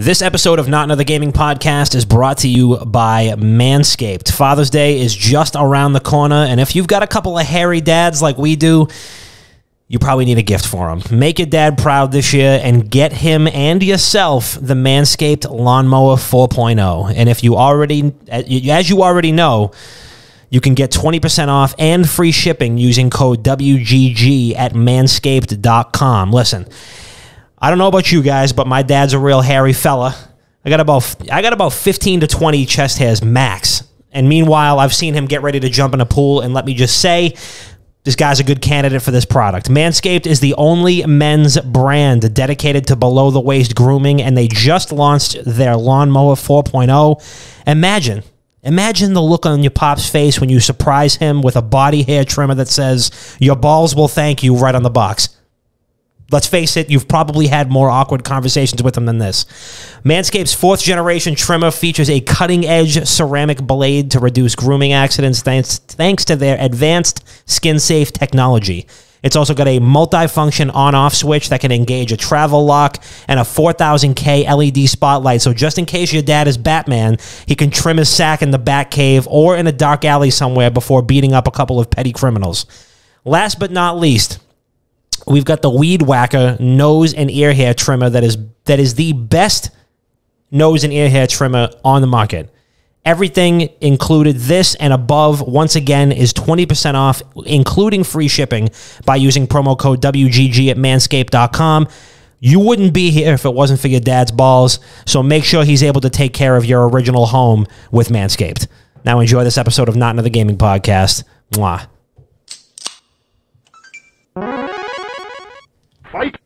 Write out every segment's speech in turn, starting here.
This episode of Not Another Gaming Podcast is brought to you by Manscaped. Father's Day is just around the corner, and if you've got a couple of hairy dads like we do, you probably need a gift for him. Make your dad proud this year and get him and yourself the Manscaped Lawnmower 4.0. And if you already, as you already know, you can get 20% off and free shipping using code WGG at manscaped.com. Listen, I don't know about you guys, but my dad's a real hairy fella. I got about 15 to 20 chest hairs max. And meanwhile, I've seen him get ready to jump in a pool, and let me just say, this guy's a good candidate for this product. Manscaped is the only men's brand dedicated to below-the-waist grooming, and they just launched their Lawnmower 4.0. Imagine the look on your pop's face when you surprise him with a body hair trimmer that says, "Your balls will thank you," right on the box. Let's face it, you've probably had more awkward conversations with them than this. Manscaped's 4th-generation trimmer features a cutting-edge ceramic blade to reduce grooming accidents thanks to their advanced skin-safe technology. It's also got a multi-function on-off switch that can engage a travel lock and a 4000K LED spotlight. So just in case your dad is Batman, he can trim his sack in the back cave or in a dark alley somewhere before beating up a couple of petty criminals. Last but not least, we've got the Weed Whacker nose and ear hair trimmer that is the best nose and ear hair trimmer on the market. Everything included this and above, once again, is 20% off, including free shipping, by using promo code WGG at manscaped.com. You wouldn't be here if it wasn't for your dad's balls, so make sure he's able to take care of your original home with Manscaped. Now enjoy this episode of Not Another Gaming Podcast. Mwah. Fight.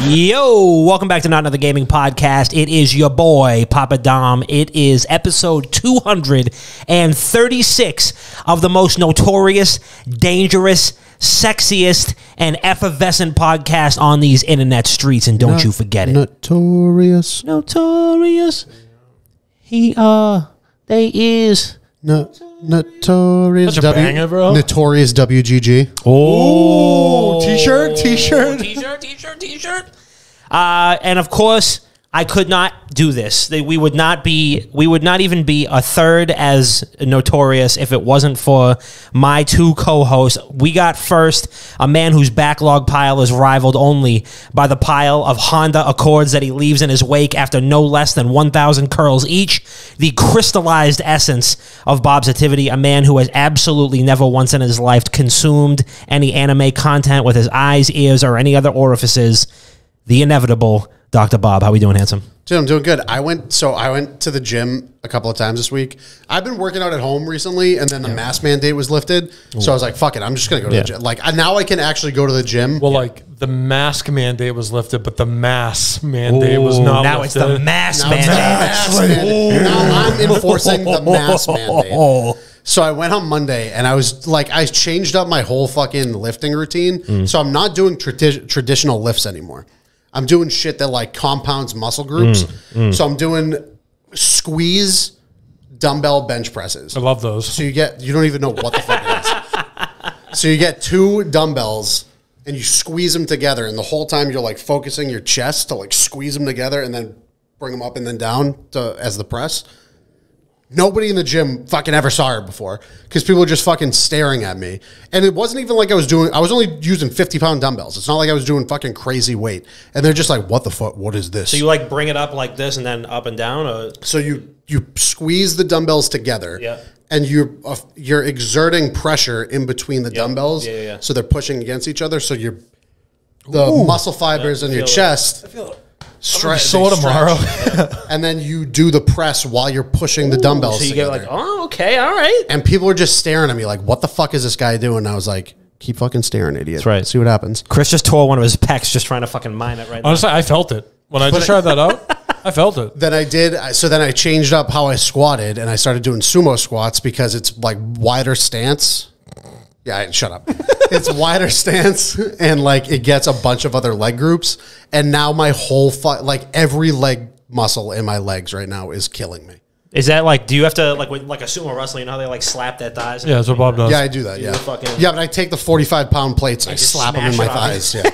Yo, welcome back to Not Another Gaming Podcast. It is your boy, Papa Dom. It is episode 236 of the most notorious, dangerous, sexiest, and effervescent podcast on these internet streets, and don't you forget it. Notorious. They is. Notorious. Such a banger, bro. Notorious WGG. Oh, t-shirt. And of course, I could not do this. We would not even be a third as notorious if it wasn't for my two co-hosts. We got first a man whose backlog pile is rivaled only by the pile of Honda Accords that he leaves in his wake after no less than 1,000 curls each. The crystallized essence of Bob's activity, a man who has absolutely never once in his life consumed any anime content with his eyes, ears, or any other orifices. The inevitable Dr. Bob. How we doing, handsome? Dude, I'm doing good. I went to the gym a couple of times this week. I've been working out at home recently, and then the mask mandate was lifted. So I was like, fuck it, I'm just going to go to the gym. Like, now I can actually go to the gym. Well, like, the mask mandate was lifted, but the mass mandate was not now lifted. It's the mask mandate. Now I'm enforcing the mask mandate. So I went on Monday, and I was like, I changed up my whole fucking lifting routine. So I'm not doing traditional lifts anymore. I'm doing shit that like compounds muscle groups. So I'm doing squeeze dumbbell bench presses. I love those. So you don't even know what the fuck it is. So you get 2 dumbbells and you squeeze them together, and the whole time you're like focusing your chest to like squeeze them together and then bring them up and then down as the press. Nobody in the gym fucking ever saw her before because people were just fucking staring at me. And it wasn't even like I was only using 50-pound dumbbells. It's not like I was doing fucking crazy weight. And they're just like, what the fuck? What is this? So you like bring it up like this and then up and down? Or? So you squeeze the dumbbells together. Yeah. And you're exerting pressure in between the dumbbells. Yeah. So they're pushing against each other. So the muscle fibers in your chest. I feel Sore tomorrow. And then you do the press while you're pushing the dumbbells So you together. get like, oh, okay, all right. And people were just staring at me like, what the fuck is this guy doing? And I was like, keep fucking staring, idiot. That's right. See what happens. Chris just tore one of his pecs just trying to fucking mine it right now. Honestly, I felt it. When I just tried that out, I felt it. Then I did. So then I changed up how I squatted, and I started doing sumo squats because it's like wider stance. Yeah, shut up. It's wider stance, and like it gets a bunch of other leg groups. And now my whole like every leg muscle in my legs right now is killing me. Is that like? Do you have to like a sumo wrestler? You know how they like slap their thighs? Yeah, that's what Bob does. Yeah, I do that. Yeah, yeah, but I take the 45-pound plates and I just slap them in smash my it on thighs. Yeah.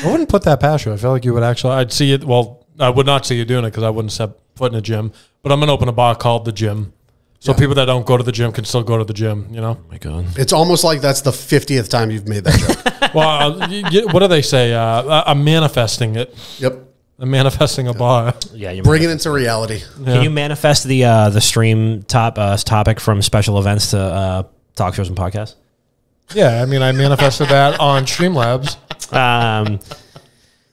I wouldn't put that past you. I feel like you would actually. I'd see it. Well, I would not see you doing it because I wouldn't step foot in a gym. But I'm gonna open a bar called the Gym. So people that don't go to the gym can still go to the gym, you know? Oh, my God. It's almost like that's the 50th time you've made that joke. Well, what do they say? I'm manifesting it. Yep. I'm manifesting a bar. Yeah, you're Bring it into reality. Can you manifest the stream topic from special events to talk shows and podcasts? Yeah, I mean, I manifested that on Streamlabs.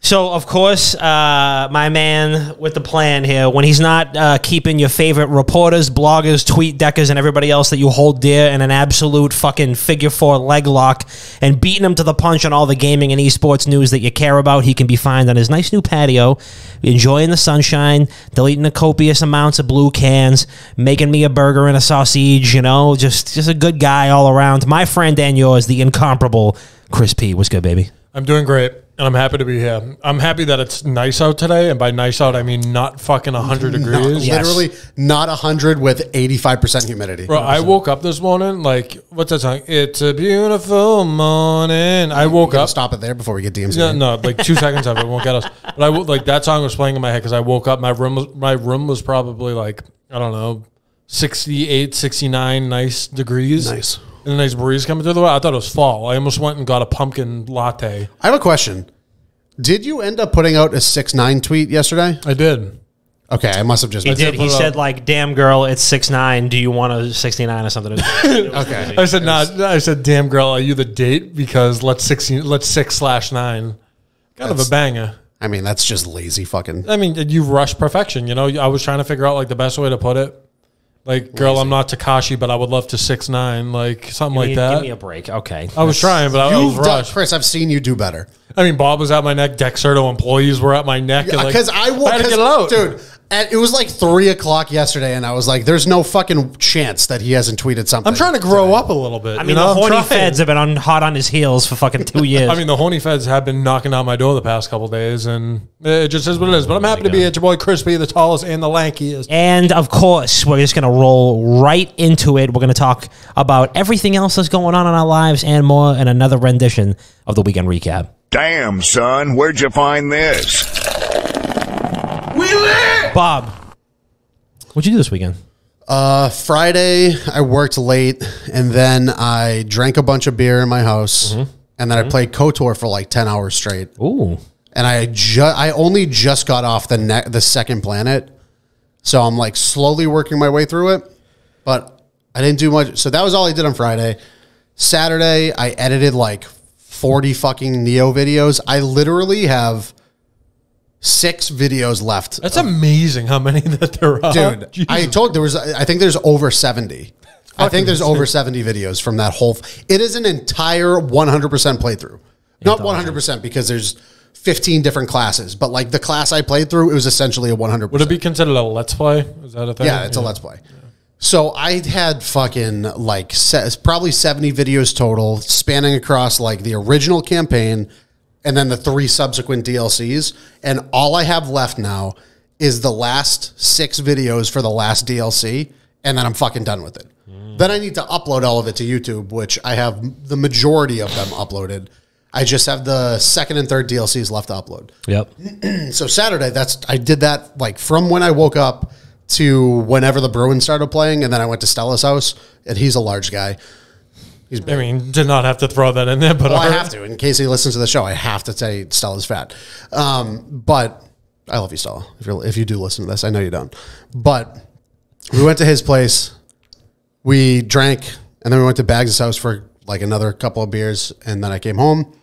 So, of course, my man with the plan here, when he's not keeping your favorite reporters, bloggers, tweet deckers, and everybody else that you hold dear in an absolute fucking figure-4 leg lock and beating them to the punch on all the gaming and esports news that you care about, he can be found on his nice new patio, enjoying the sunshine, deleting the copious amounts of blue cans, making me a burger and a sausage, you know, just a good guy all around. My friend and yours, the incomparable Chris P. What's good, baby? I'm doing great, and I'm happy to be here. I'm happy that it's nice out today, and by nice out, I mean not fucking 100 degrees. Literally not 100 with 85% humidity. Bro, I woke up this morning, like, what's that song? It's a beautiful morning. I woke up. Stop it there before we get DMC. No, like 2 seconds of it won't get us. But like that song was playing in my head because I woke up. My room was probably like, I don't know, 68, 69 nice degrees. Nice. And a nice breeze coming through the way. I thought it was fall. I almost went and got a pumpkin latte. I have a question. Did you end up putting out a 6ix9ine tweet yesterday? I did. Okay, I must have just. He did. He said like, "Damn girl, it's 6'9". Do you want a 69 or something?" Okay. I said not. I said, "Damn girl, are you the date?" Because let's 6/9. Kind of a banger. I mean, that's just lazy fucking. I mean, you rush perfection. You know, I was trying to figure out like the best way to put it. Like, girl, I'm not Takashi, but I would love to 6'9", like something like that. Give me a break. Okay. I was trying, but I was rushed. Chris, I've seen you do better. I mean, Bob was at my neck. Dexerto employees were at my neck. Because I had to get it out. Dude, it was like 3 o'clock yesterday, and I was like, there's no fucking chance that he hasn't tweeted something. I'm trying to grow up a little bit. I mean, the horny feds have been hot on his heels for fucking 2 years. I mean, the horny feds have been knocking on my door the past couple of days, and it just is what it is. But I'm happy to be at your boy Crispy, the tallest and the lankiest. And, of course, we're just going to roll right into it. We're going to talk about everything else that's going on in our lives and more in another rendition of the Weekend Recap. Damn, son, where'd you find this? We lit! Bob, what'd you do this weekend? Friday, I worked late, and then I drank a bunch of beer in my house, and then I played KOTOR for like 10 hours straight. Ooh. And I only just got off the second planet, so I'm like slowly working my way through it, but I didn't do much. So that was all I did on Friday. Saturday, I edited like 40 fucking Neo videos. I literally have 6 videos left. That's amazing how many that there are. Dude, Jesus. I think there's over 70. I think there's over 70 videos from that whole. It is an entire 100% playthrough. Not 100% because there's 15 different classes, but like the class I played through, it was essentially a 100%. Would it be considered a Let's Play? Is that a thing? Yeah, it's a Let's Play. Yeah. So I had fucking like probably 70 videos total, spanning across like the original campaign and then the 3 subsequent DLCs. And all I have left now is the last 6 videos for the last DLC, and then I'm fucking done with it. Then I need to upload all of it to YouTube, which I have the majority of them uploaded. I just have the 2nd and 3rd DLCs left to upload. Yep. So Saturday, I did that like from when I woke up to whenever the Bruins started playing, and then I went to Stella's house, and he's a large guy. He's big. I mean, did not have to throw that in there, but I have to. In case he listens to the show, I have to say Stella's fat. But I love you, Stella. If you do listen to this, I know you don't. But we went to his place, we drank, and then we went to Bags' house for like another couple of beers, and then I came home.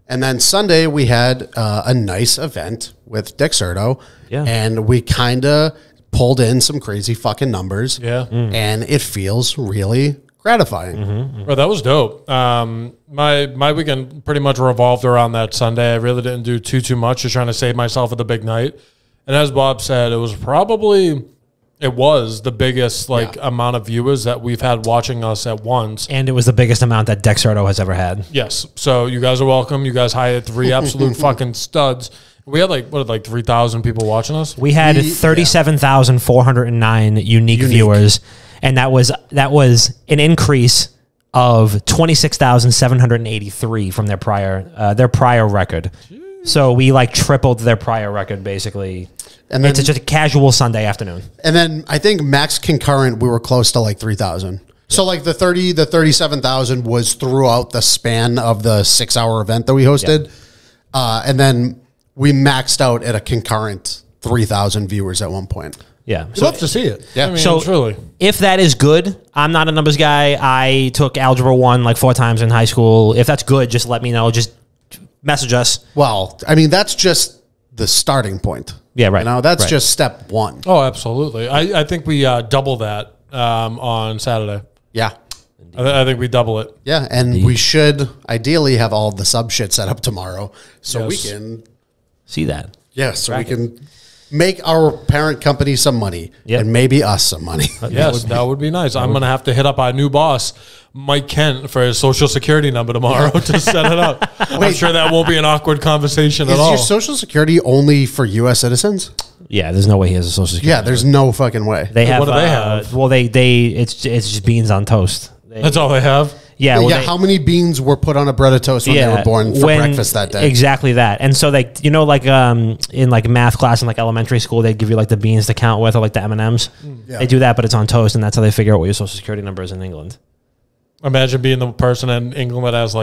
And then Sunday, we had a nice event with Dexerto, and we kind of pulled in some crazy fucking numbers. Yeah. And it feels really gratifying. Well, that was dope. My weekend pretty much revolved around that Sunday. I really didn't do too much, just trying to save myself at the big night. And as Bob said, it was the biggest amount of viewers that we've had watching us at once. And it was the biggest amount that Dexerto has ever had. Yes. So you guys are welcome. You guys hired 3 absolute fucking studs. We had 3,000 people watching us. We had 37,409 unique viewers, and that was an increase of 26,783 from their prior record. So we tripled their prior record basically. And it's just a casual Sunday afternoon. And then I think max concurrent, we were close to 3,000. Yeah. So the 37,000 was throughout the span of the 6-hour event that we hosted. Yeah. And then we maxed out at a concurrent 3,000 viewers at one point. Yeah. So love to see it. Yeah. I mean, if that is good, I'm not a numbers guy. I took Algebra 1 4 times in high school. If that's good, just let me know. Just message us. Well, I mean, that's just the starting point. Yeah, right. That's just step 1. Oh, absolutely. I think we double that on Saturday. Yeah. I think we double it. Yeah, and we should ideally have all the sub shit set up tomorrow so we can see that. Yeah, so we can make our parent company some money and maybe us some money. Yes, that would be nice. I'm going to have to hit up our new boss, Mike Kent, for his social security number tomorrow to set it up. I'm sure that won't be an awkward conversation at all. Is your social security only for U.S. citizens? Yeah, there's no way he has a social security. Yeah, there's no fucking way. They have. What do they have? Well, it's just beans on toast. That's all they have? Yeah. Well, how many beans were put on a bread of toast when they were born for breakfast that day? Exactly that. And so in math class in elementary school, they give you the beans to count with or the M&Ms. Yeah. They do that, but it's on toast, and that's how they figure out what your social security number is in England. Imagine being the person in England that has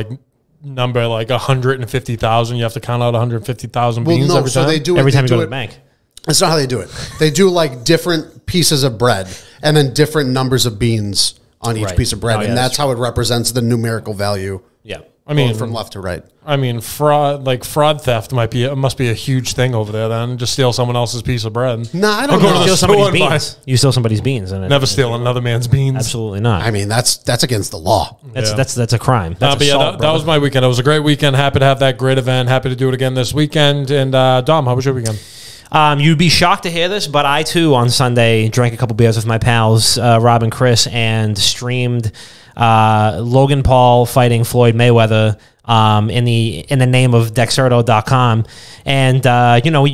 number 150,000. You have to count out 150,000 beans every time. They do it every time you go to the bank. That's not how they do it. They do different pieces of bread and then different numbers of beans on each piece of bread, and that's how it represents the numerical value. Yeah, I mean from left to right. I mean, fraud theft must be a huge thing over there. Then just steal someone else's piece of bread. No, I don't know. Steal somebody's beans. You steal somebody's beans, and never steal another man's beans. Absolutely not. I mean, that's against the law. That's a crime. That's that was my weekend. It was a great weekend. Happy to have that great event. Happy to do it again this weekend. And Dom, how was your weekend? You'd be shocked to hear this, but I too on Sunday drank a couple beers with my pals, Rob and Chris, and streamed Logan Paul fighting Floyd Mayweather in the name of Dexerto.com. And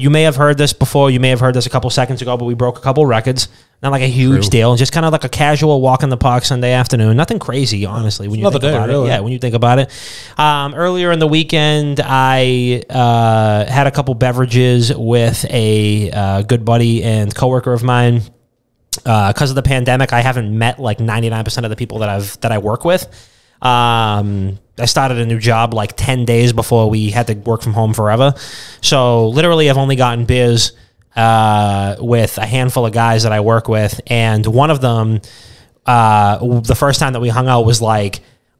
you may have heard this before. You may have heard this a couple seconds ago, but we broke a couple records. Not a huge deal, just kind of a casual walk in the park Sunday afternoon. Nothing crazy, honestly, when you think about it. Yeah, when you think about it. Earlier in the weekend, I had a couple beverages with a good buddy and coworker of mine. Because of the pandemic, I haven't met 99% of the people that I work with. I started a new job 10 days before we had to work from home forever. So literally, I've only gotten beers with a handful of guys that I work with, and one of them, the first time that we hung out was I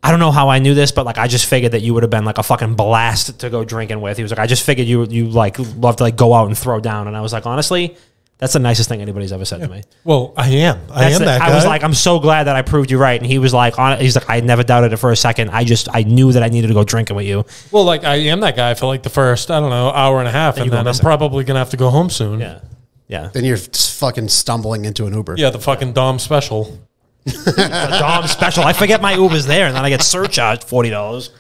don't know how I knew this, but I just figured that you would have been a fucking blast to go drinking with. He was I just figured you love to go out and throw down, and I was honestly, that's the nicest thing anybody's ever said to me. Well, I am that guy. I was I'm so glad that I proved you right. And he was I never doubted it for a second. I knew that I needed to go drinking with you. Well, I am that guy for the first, I don't know, hour and a half. And then I'm probably going to have to go home soon. Yeah. Yeah. Then you're just fucking stumbling into an Uber. Yeah, the fucking Dom special. The Dom special. I forget my Uber's there, and then I get surcharged $40.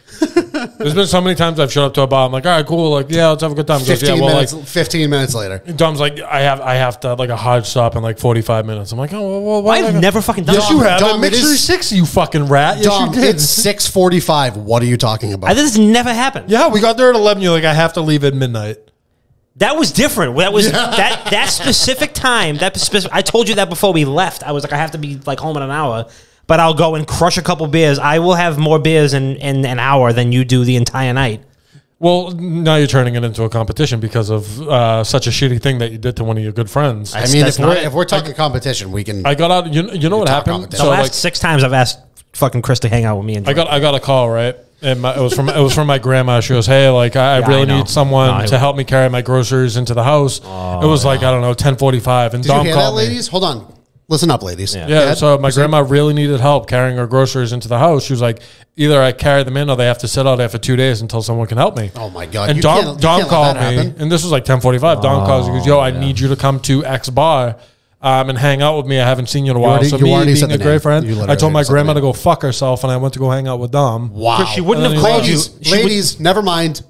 There's been so many times I've showed up to a bar. I'm all right, cool. Let's have a good time. 15 minutes later. Dom's I have to have a hard stop in 45 minutes. I'm oh, well, I've never fucking done Yes, that. you have. Dom, Mixer 6, you fucking rat. Yes, Dom, you did. it's 6:45. What are you talking about? This never happened. Yeah, we got there at 11. You're I have to leave at midnight. That was different. That was that specific time. I told you that before we left. I was I have to be home in an hour. But I'll go and crush a couple beers. I will have more beers in an hour than you do the entire night. Well, now you're turning it into a competition because of such a shitty thing that you did to one of your good friends. I mean, if we're talking competition, we can. I got out. You know what happened? The last 6 times I've asked fucking Chris to hang out with me. And I got a call, right? And it was from my grandma. She goes, "Hey, I really need someone to help me carry my groceries into the house." Oh, it was I don't know, 10:45, and Did Dom you hear called that, ladies? Hold on. Listen up, ladies. Yeah, so my grandma really needed help carrying her groceries into the house. She was like, either I carry them in or they have to sit out there for 2 days until someone can help me. Oh, my God. And Dom called me, and this was like 10:45. Dom calls, he goes, yo, I need you to come to X bar and hang out with me. I haven't seen you in a while. So me being a great friend, I told my grandma to go fuck herself, and I went to go hang out with Dom. Wow. She wouldn't have called you. Ladies, never mind.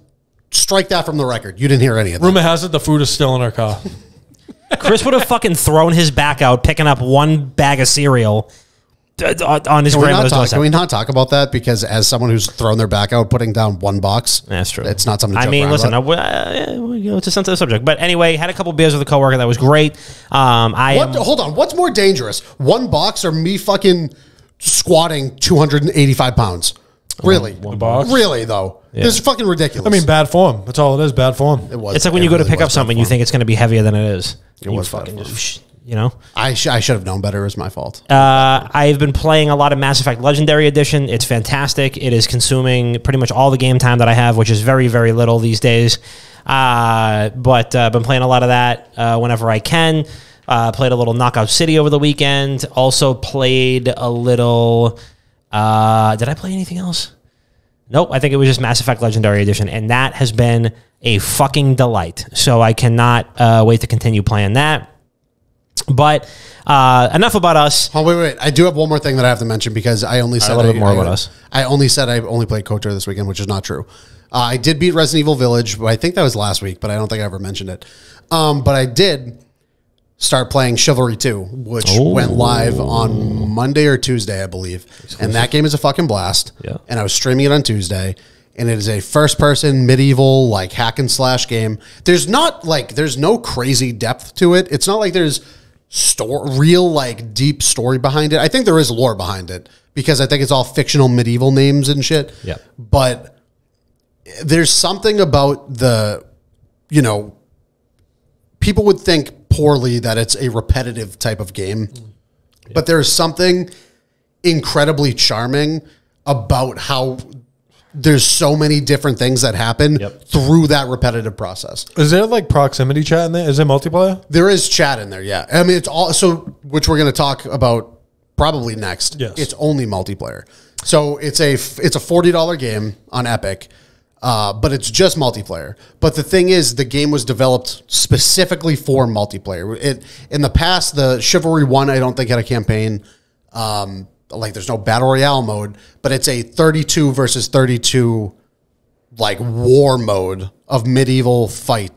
Strike that from the record. You didn't hear any of that. Rumor has it the food is still in her car. Chris would have fucking thrown his back out, picking up one bag of cereal on his grandmother's doorstep. Can we not talk about that? Because as someone who's thrown their back out, putting down one box, that's true. It's not something to joke around listen, about. it's a sensitive subject. But anyway, had a couple beers with a coworker. That was great. Hold on. What's more dangerous? One box or me fucking squatting 285 pounds? Really? The box? Really, though? Yeah. This is fucking ridiculous. I mean, bad form. That's all it is, bad form. It was. It's like when you go to pick up something, you think it's going to be heavier than it is. It was fucking just, you know? I should have known better. It was my fault. I've been playing a lot of Mass Effect Legendary Edition. It's fantastic. It is consuming pretty much all the game time that I have, which is very, very little these days. But been playing a lot of that whenever I can. Played a little Knockout City over the weekend. Also played a little... did I play anything else? Nope, I think it was just Mass Effect Legendary Edition, and that has been a fucking delight. So I cannot wait to continue playing that. But enough about us. Oh, wait. I do have one more thing that I have to mention because I only said a little bit more about us. I only said I only played KOTOR this weekend, which is not true. I did beat Resident Evil Village, but I think that was last week, but I don't think I ever mentioned it. But I did start playing Chivalry 2, which went live on Monday or Tuesday, I believe. And that game is a fucking blast. Yeah. And I was streaming it on Tuesday. And it is a first-person medieval like hack and slash game. There's no crazy depth to it. It's not like there's real like deep story behind it. I think there is lore behind it because I think it's all fictional medieval names and shit. Yeah. But there's something about people would think poorly that it's a repetitive type of game, but there's something incredibly charming about how there's so many different things that happen through that repetitive process. Is there like proximity chat in there? Is there multiplayer? There is chat in there, yeah. I mean, it's all which we're going to talk about probably next. Yes. It's only multiplayer. So it's a $40 game on Epic, but it's just multiplayer. But the thing is, the game was developed specifically for multiplayer. In the past, the Chivalry 1, I don't think had a campaign. There's no battle royale mode, but it's a 32 versus 32 like war mode of medieval fighting.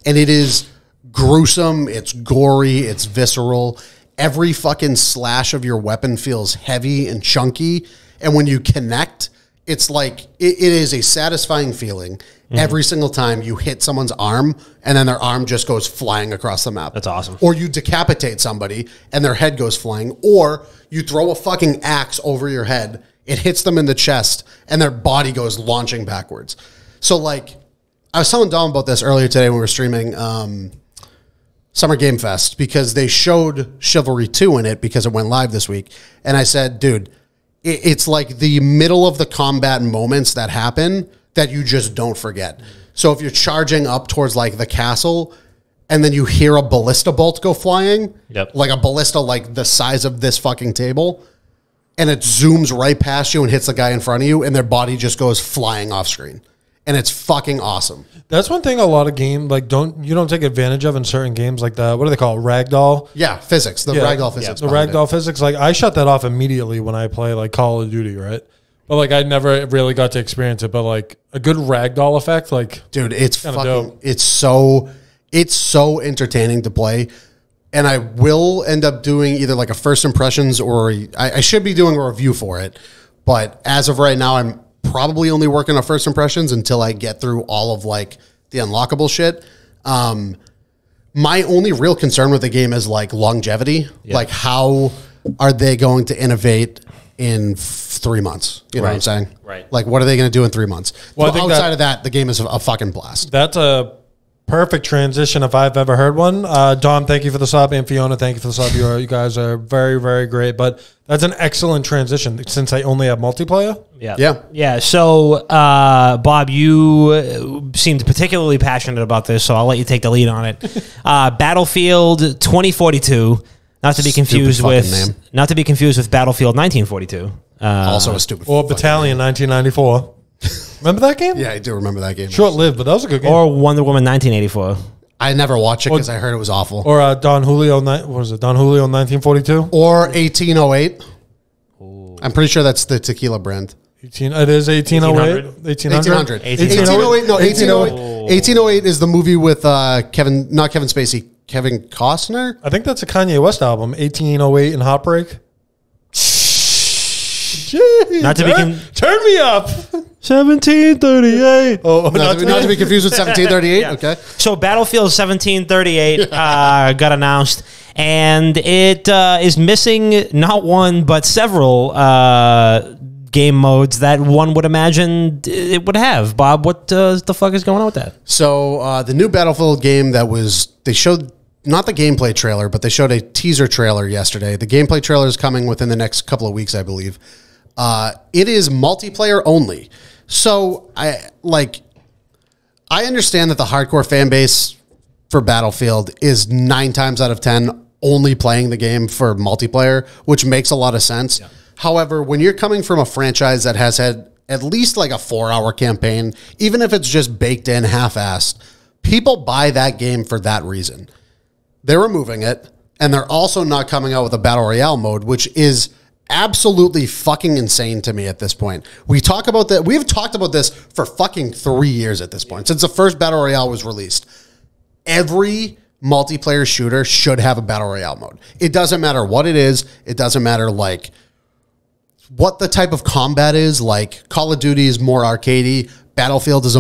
And it is gruesome, it's gory, it's visceral. Every fucking slash of your weapon feels heavy and chunky. And when you connect, it's like it is a satisfying feeling every single time you hit someone's arm and then their arm just goes flying across the map. That's awesome. Or you decapitate somebody and their head goes flying, or you throw a fucking axe over your head, it hits them in the chest and their body goes launching backwards. So like I was telling Dom about this earlier today when we were streaming Summer Game Fest because they showed Chivalry 2 in it because it went live this week. And I said, dude, it's like the middle of the combat moments that happen that you just don't forget. So if you're charging up towards like the castle and then you hear a ballista bolt go flying, like a ballista like the size of this fucking table, and it zooms right past you and hits the guy in front of you and their body just goes flying off screen. And it's fucking awesome. That's one thing a lot of games you don't take advantage of in certain games like what do they call it? Ragdoll? Yeah, physics. Ragdoll physics. The ragdoll physics. Like I shut that off immediately when I play like Call of Duty, right? But like I never really got to experience it. But like a good ragdoll effect, like dude, it's fucking dope. It's so entertaining to play. And I will end up doing either like a first impressions or I should be doing a review for it. But as of right now, I'm probably only working on first impressions until I get through all of like the unlockable shit. My only real concern with the game is like longevity. Yeah. Like how are they going to innovate in 3 months? You know what I'm saying? Right. Like what are they going to do in 3 months? Well, so outside of that, the game is a fucking blast. That's a perfect transition if I've ever heard one. Dom, thank you for the sub, and Fiona, thank you for the sub. You guys are very, very great. But that's an excellent transition since I only have multiplayer. Yeah. So, Bob, you seemed particularly passionate about this, so I'll let you take the lead on it. Battlefield 2042 Not to be confused with Battlefield 1942. Also a stupid. Or Battalion 1994. Remember that game? Yeah, I do remember that game. Short-lived, but that was a good game. Or Wonder Woman 1984. I never watched it because I heard it was awful. Or Don Julio, what was it? Don Julio 1942? Or 1808. I'm pretty sure that's the tequila brand. It is 1808. 1800. 1808. No, 1808. 1808 is the movie with not Kevin Spacey, Kevin Costner. I think that's a Kanye West album. 1808 and Heartbreak. Jeez, Not to be turn me up. 1738. Not to be confused with 1738. Yeah. Okay. So Battlefield 1738 got announced, and it is missing not one but several game modes that one would imagine it would have. Bob, what the fuck is going on with that? So the new Battlefield game they showed not the gameplay trailer, but they showed a teaser trailer yesterday. The gameplay trailer is coming within the next couple of weeks, I believe. It is multiplayer only. So I understand that the hardcore fan base for Battlefield is 9 times out of 10 only playing the game for multiplayer, which makes a lot of sense. Yeah. However, when you're coming from a franchise that has had at least like a 4-hour campaign, even if it's just baked in half-assed, people buy that game for that reason. They're removing it, and they're also not coming out with a Battle Royale mode, which is absolutely fucking insane to me at this point. We've talked about this for fucking 3 years at this point, since the first Battle Royale was released. Every multiplayer shooter should have a Battle Royale mode. It doesn't matter what it is. It doesn't matter like what the type of combat is. Like Call of Duty is more arcadey. Battlefield is a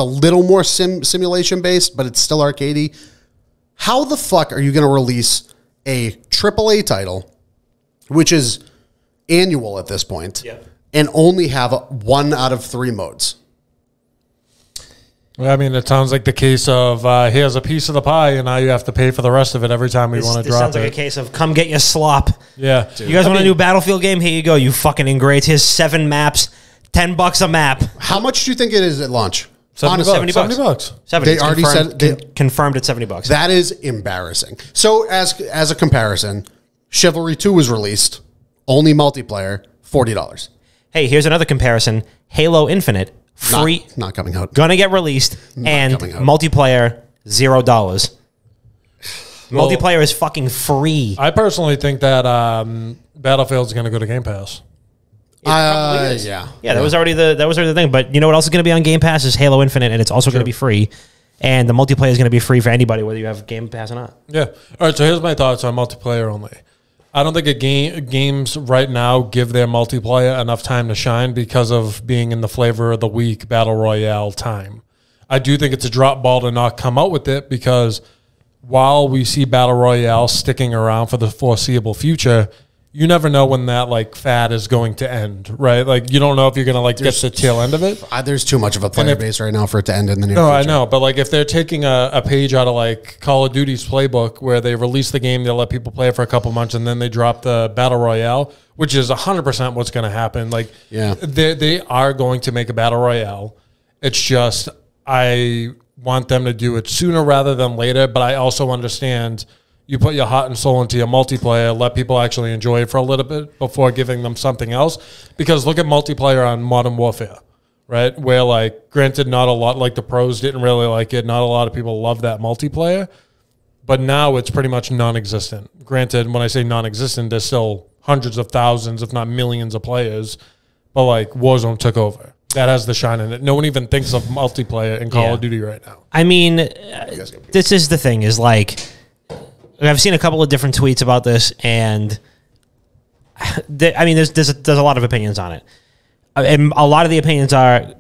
little more simulation based, but it's still arcadey. How the fuck are you going to release a AAA title, which is annual at this point, and only have 1 out of 3 modes? Well, I mean, it sounds like the case of here's a piece of the pie, and now you have to pay for the rest of it every time we want to drop it. This sounds like a case of come get your slop. Yeah. Dude. You guys want a new Battlefield game? Here you go, you fucking ingrates. Here's 7 maps, $10 a map. How much do you think it is at launch? $70. 70. They already said confirmed at $70. That is embarrassing. So as a comparison, Chivalry 2 was released, only multiplayer, $40. Hey, here's another comparison. Halo Infinite, free, not coming out. Gonna get released, and multiplayer, $0. Well, multiplayer is fucking free. I personally think that Battlefield's going to go to Game Pass. Yeah, that was already the thing. But you know what else is going to be on Game Pass is Halo Infinite, and it's also going to be free. And the multiplayer is going to be free for anybody, whether you have Game Pass or not. Yeah. All right. So here's my thoughts on multiplayer only. I don't think games right now give their multiplayer enough time to shine because of being in the flavor of the week Battle Royale time. I do think it's a drop ball to not come out with it because while we see Battle Royale sticking around for the foreseeable future, you never know when that like fad is going to end, right? Like you don't know if you're going to like get the tail end of it. There's too much of a player base right now for it to end in the near future. No, I know, but like if they're taking a page out of like Call of Duty's playbook where they release the game, they'll let people play it for a couple months, and then they drop the Battle Royale, which is 100% what's going to happen. Like, they are going to make a Battle Royale. It's just I want them to do it sooner rather than later, but I also understand you put your heart and soul into your multiplayer, let people actually enjoy it for a little bit before giving them something else. Because look at multiplayer on Modern Warfare, right? Where, like, granted, not a lot, like the pros didn't really like it. Not a lot of people love that multiplayer. But now it's pretty much non-existent. Granted, when I say non-existent, there's still hundreds of thousands, if not millions of players. But, like, Warzone took over. That has the shine in it. No one even thinks of multiplayer in Call of Duty right now. I mean, this is the thing, is like, I've seen a couple of different tweets about this, and there's a lot of opinions on it. And a lot of the opinions are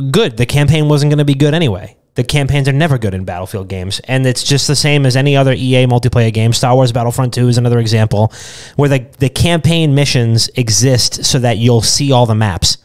good. The campaign wasn't going to be good anyway. The campaigns are never good in Battlefield games, and it's just the same as any other EA multiplayer game. Star Wars Battlefront 2 is another example, where the campaign missions exist so that you'll see all the maps.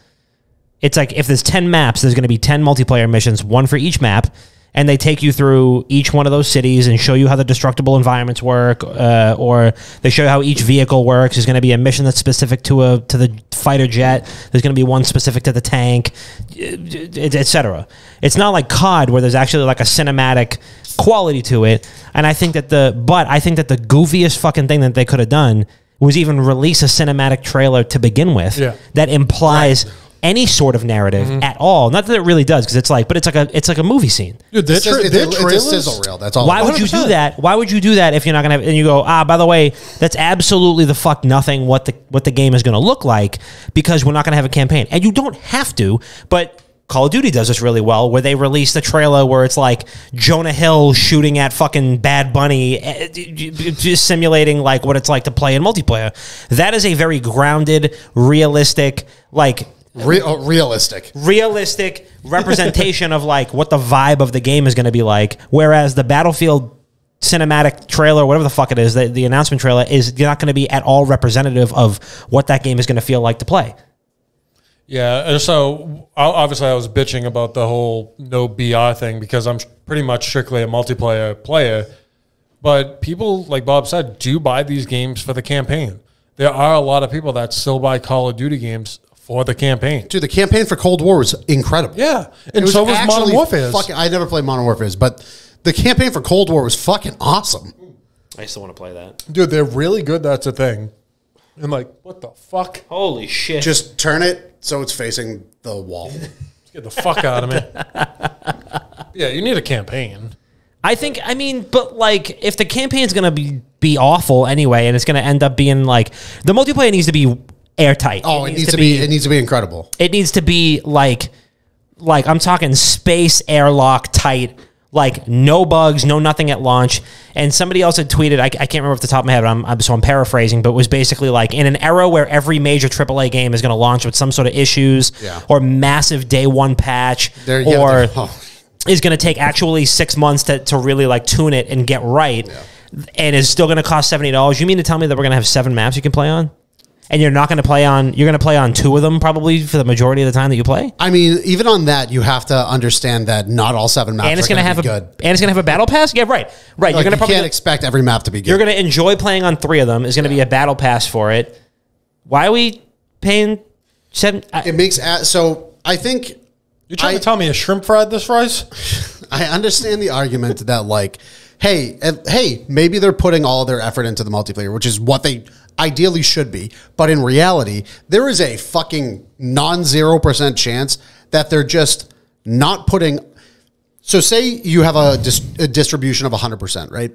It's like if there's 10 maps, there's going to be 10 multiplayer missions, one for each map, and they take you through each one of those cities and show you how the destructible environments work, or they show you how each vehicle works. There's going to be a mission that's specific to the fighter jet. There's going to be one specific to the tank, etc. It's not like COD where there's actually like a cinematic quality to it. And I think that the goofiest fucking thing that they could have done was even release a cinematic trailer to begin with that implies any sort of narrative at all. Not that it really does, because it's like a movie scene. Dude, it's a sizzle reel. That's all. Why would you do that? Why would you do that if you're not gonna have? And you go, by the way, that's absolutely the fuck nothing. What the game is gonna look like, because we're not gonna have a campaign, and you don't have to. But Call of Duty does this really well, where they release the trailer where it's like Jonah Hill shooting at fucking Bad Bunny, just simulating like what it's like to play in multiplayer. That is a very grounded, realistic, like. Realistic representation of like what the vibe of the game is going to be like, whereas the Battlefield cinematic trailer, whatever the fuck it is, the announcement trailer is not going to be at all representative of what that game is going to feel like to play. Yeah, so obviously I was bitching about the whole no BR thing because I'm pretty much strictly a multiplayer player, but people, like Bob said, do buy these games for the campaign. There are a lot of people that still buy Call of Duty games for the campaign. Dude, the campaign for Cold War was incredible. Yeah. And so was Modern Warfare. I never played Modern Warfare, but the campaign for Cold War was fucking awesome. I still want to play that. Dude, they're really good. That's a thing. And like, what the fuck? Holy shit. Just turn it so it's facing the wall. Get the fuck out of me. Yeah, you need a campaign. But like, if the campaign's going to be awful anyway, and it's going to end up being like, the multiplayer needs to be airtight. Oh, it needs to be incredible. It needs to be like I'm talking space airlock tight, like no bugs, no nothing at launch. And somebody else had tweeted, I can't remember off the top of my head, I'm paraphrasing, but it was basically like, in an era where every major AAA game is going to launch with some sort of issues or massive day one patch, is going to take actually 6 months to really like tune it and get right, and is still going to cost $70. You mean to tell me that we're going to have 7 maps you can play on? And you're not going to play on, you're going to play on 2 of them probably for the majority of the time that you play? I mean, even on that, you have to understand that not all 7 maps are going to be good. And it's going to have a battle pass? Yeah, right. Right. Like, you can't expect every map to be good. You're going to enjoy playing on 3 of them. There's going to be a battle pass for it. Why are we paying 7? It makes, so I think... You're trying to tell me a shrimp fried this fries? I understand the argument that like, hey, maybe they're putting all their effort into the multiplayer, which is what they ideally should be. But in reality, there is a fucking non-0% chance that they're just not putting. So say you have a distribution of 100%, right?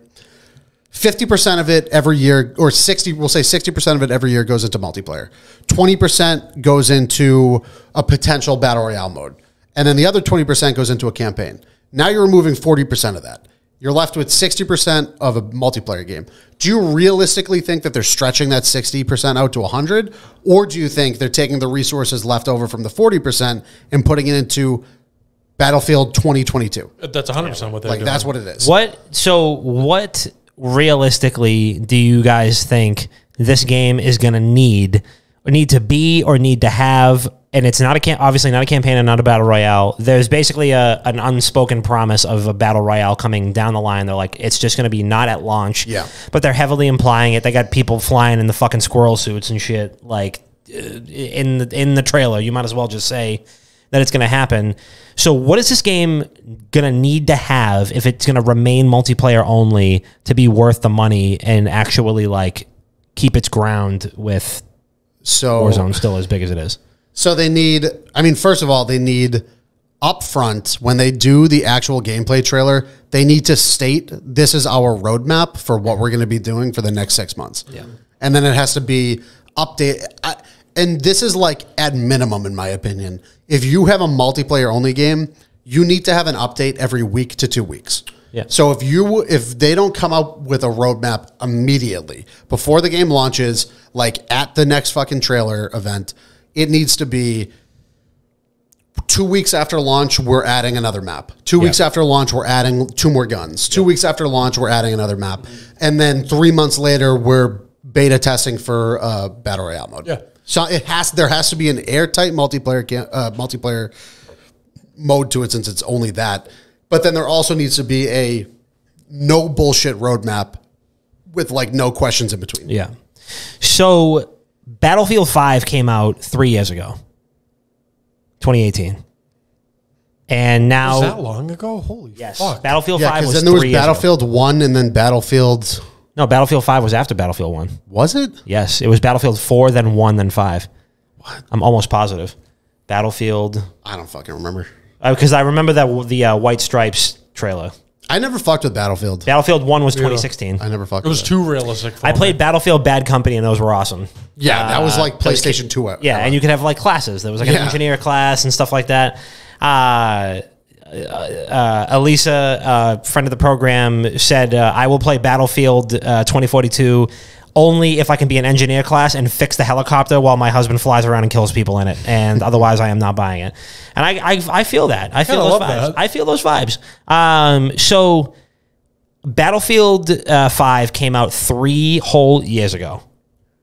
50% of it every year, or 60, we'll say 60% of it every year goes into multiplayer. 20% goes into a potential battle royale mode. And then the other 20% goes into a campaign. Now you're removing 40% of that. You're left with 60% of a multiplayer game. Do you realistically think that they're stretching that 60% out to 100? Or do you think they're taking the resources left over from the 40% and putting it into Battlefield 2022? That's 100% what they're doing. That's what it is. What realistically do you guys think this game is going to need to have? And it's not obviously not a campaign and not a battle royale. There's basically an unspoken promise of a battle royale coming down the line. They're like, it's just going to be not at launch. Yeah. But they're heavily implying it. They got people flying in the fucking squirrel suits and shit. Like in the trailer, you might as well just say that it's going to happen. So what is this game going to need to have if it's going to remain multiplayer only to be worth the money and actually like keep its ground with Warzone still as big as it is? So they need, first of all, they need upfront, when they do the actual gameplay trailer, they need to state, this is our roadmap for what we're going to be doing for the next 6 months. Yeah. And then it has to be updated. And this is like at minimum, in my opinion. If you have a multiplayer only game, you need to have an update every week to 2 weeks. Yeah. So if they don't come out with a roadmap immediately before the game launches, like at the next fucking trailer event, it needs to be 2 weeks after launch, we're adding another map. 2 weeks after launch, we're adding 2 more guns. 2 weeks after launch, we're adding another map. And then 3 months later, we're beta testing for Battle Royale mode. Yeah. So there has to be an airtight multiplayer mode to it, since it's only that. But then there also needs to be a no bullshit roadmap with like no questions in between. Yeah. So Battlefield 5 came out 3 years ago, 2018. And now... Was that long ago? Holy fuck. Battlefield 5 was 3 years ago. Then there was Battlefield 1 and then Battlefield... No, Battlefield 5 was after Battlefield 1. Was it? Yes. It was Battlefield 4, then 1, then 5. What? I'm almost positive. Battlefield... I don't fucking remember. Because I remember that the White Stripes trailer. I never fucked with Battlefield. Battlefield 1 was 2016. I never fucked with it. It was too realistic for I played Battlefield Bad Company, and those were awesome. Yeah, that was like PlayStation 2. Yeah, and you could have like classes. There was like an engineer class and stuff like that. Elisa, friend of the program, said, I will play Battlefield 2042 only if I can be an engineer class and fix the helicopter while my husband flies around and kills people in it. And otherwise, I am not buying it. And I feel that. I feel those vibes. I feel those vibes. So Battlefield 5 came out 3 whole years ago.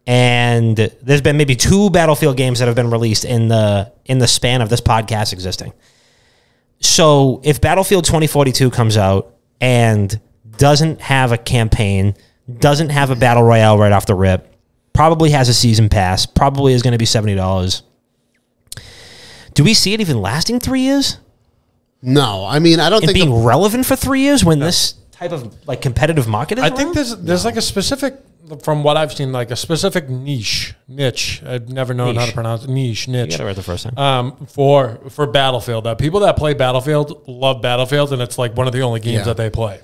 And there's been maybe 2 Battlefield games that have been released in the span of this podcast existing. So if Battlefield 2042 comes out and doesn't have a campaign, doesn't have a battle royale right off the rip, probably has a season pass, probably is going to be $70. Do we see it even lasting 3 years? No, I mean, I don't think being relevant for 3 years when this type of like competitive market is. I think there's like a specific, from what I've seen, like a specific niche. I've never known how to pronounce it. Niche. You got it right the first time. For Battlefield, people that play Battlefield love Battlefield, and it's like one of the only games that they play.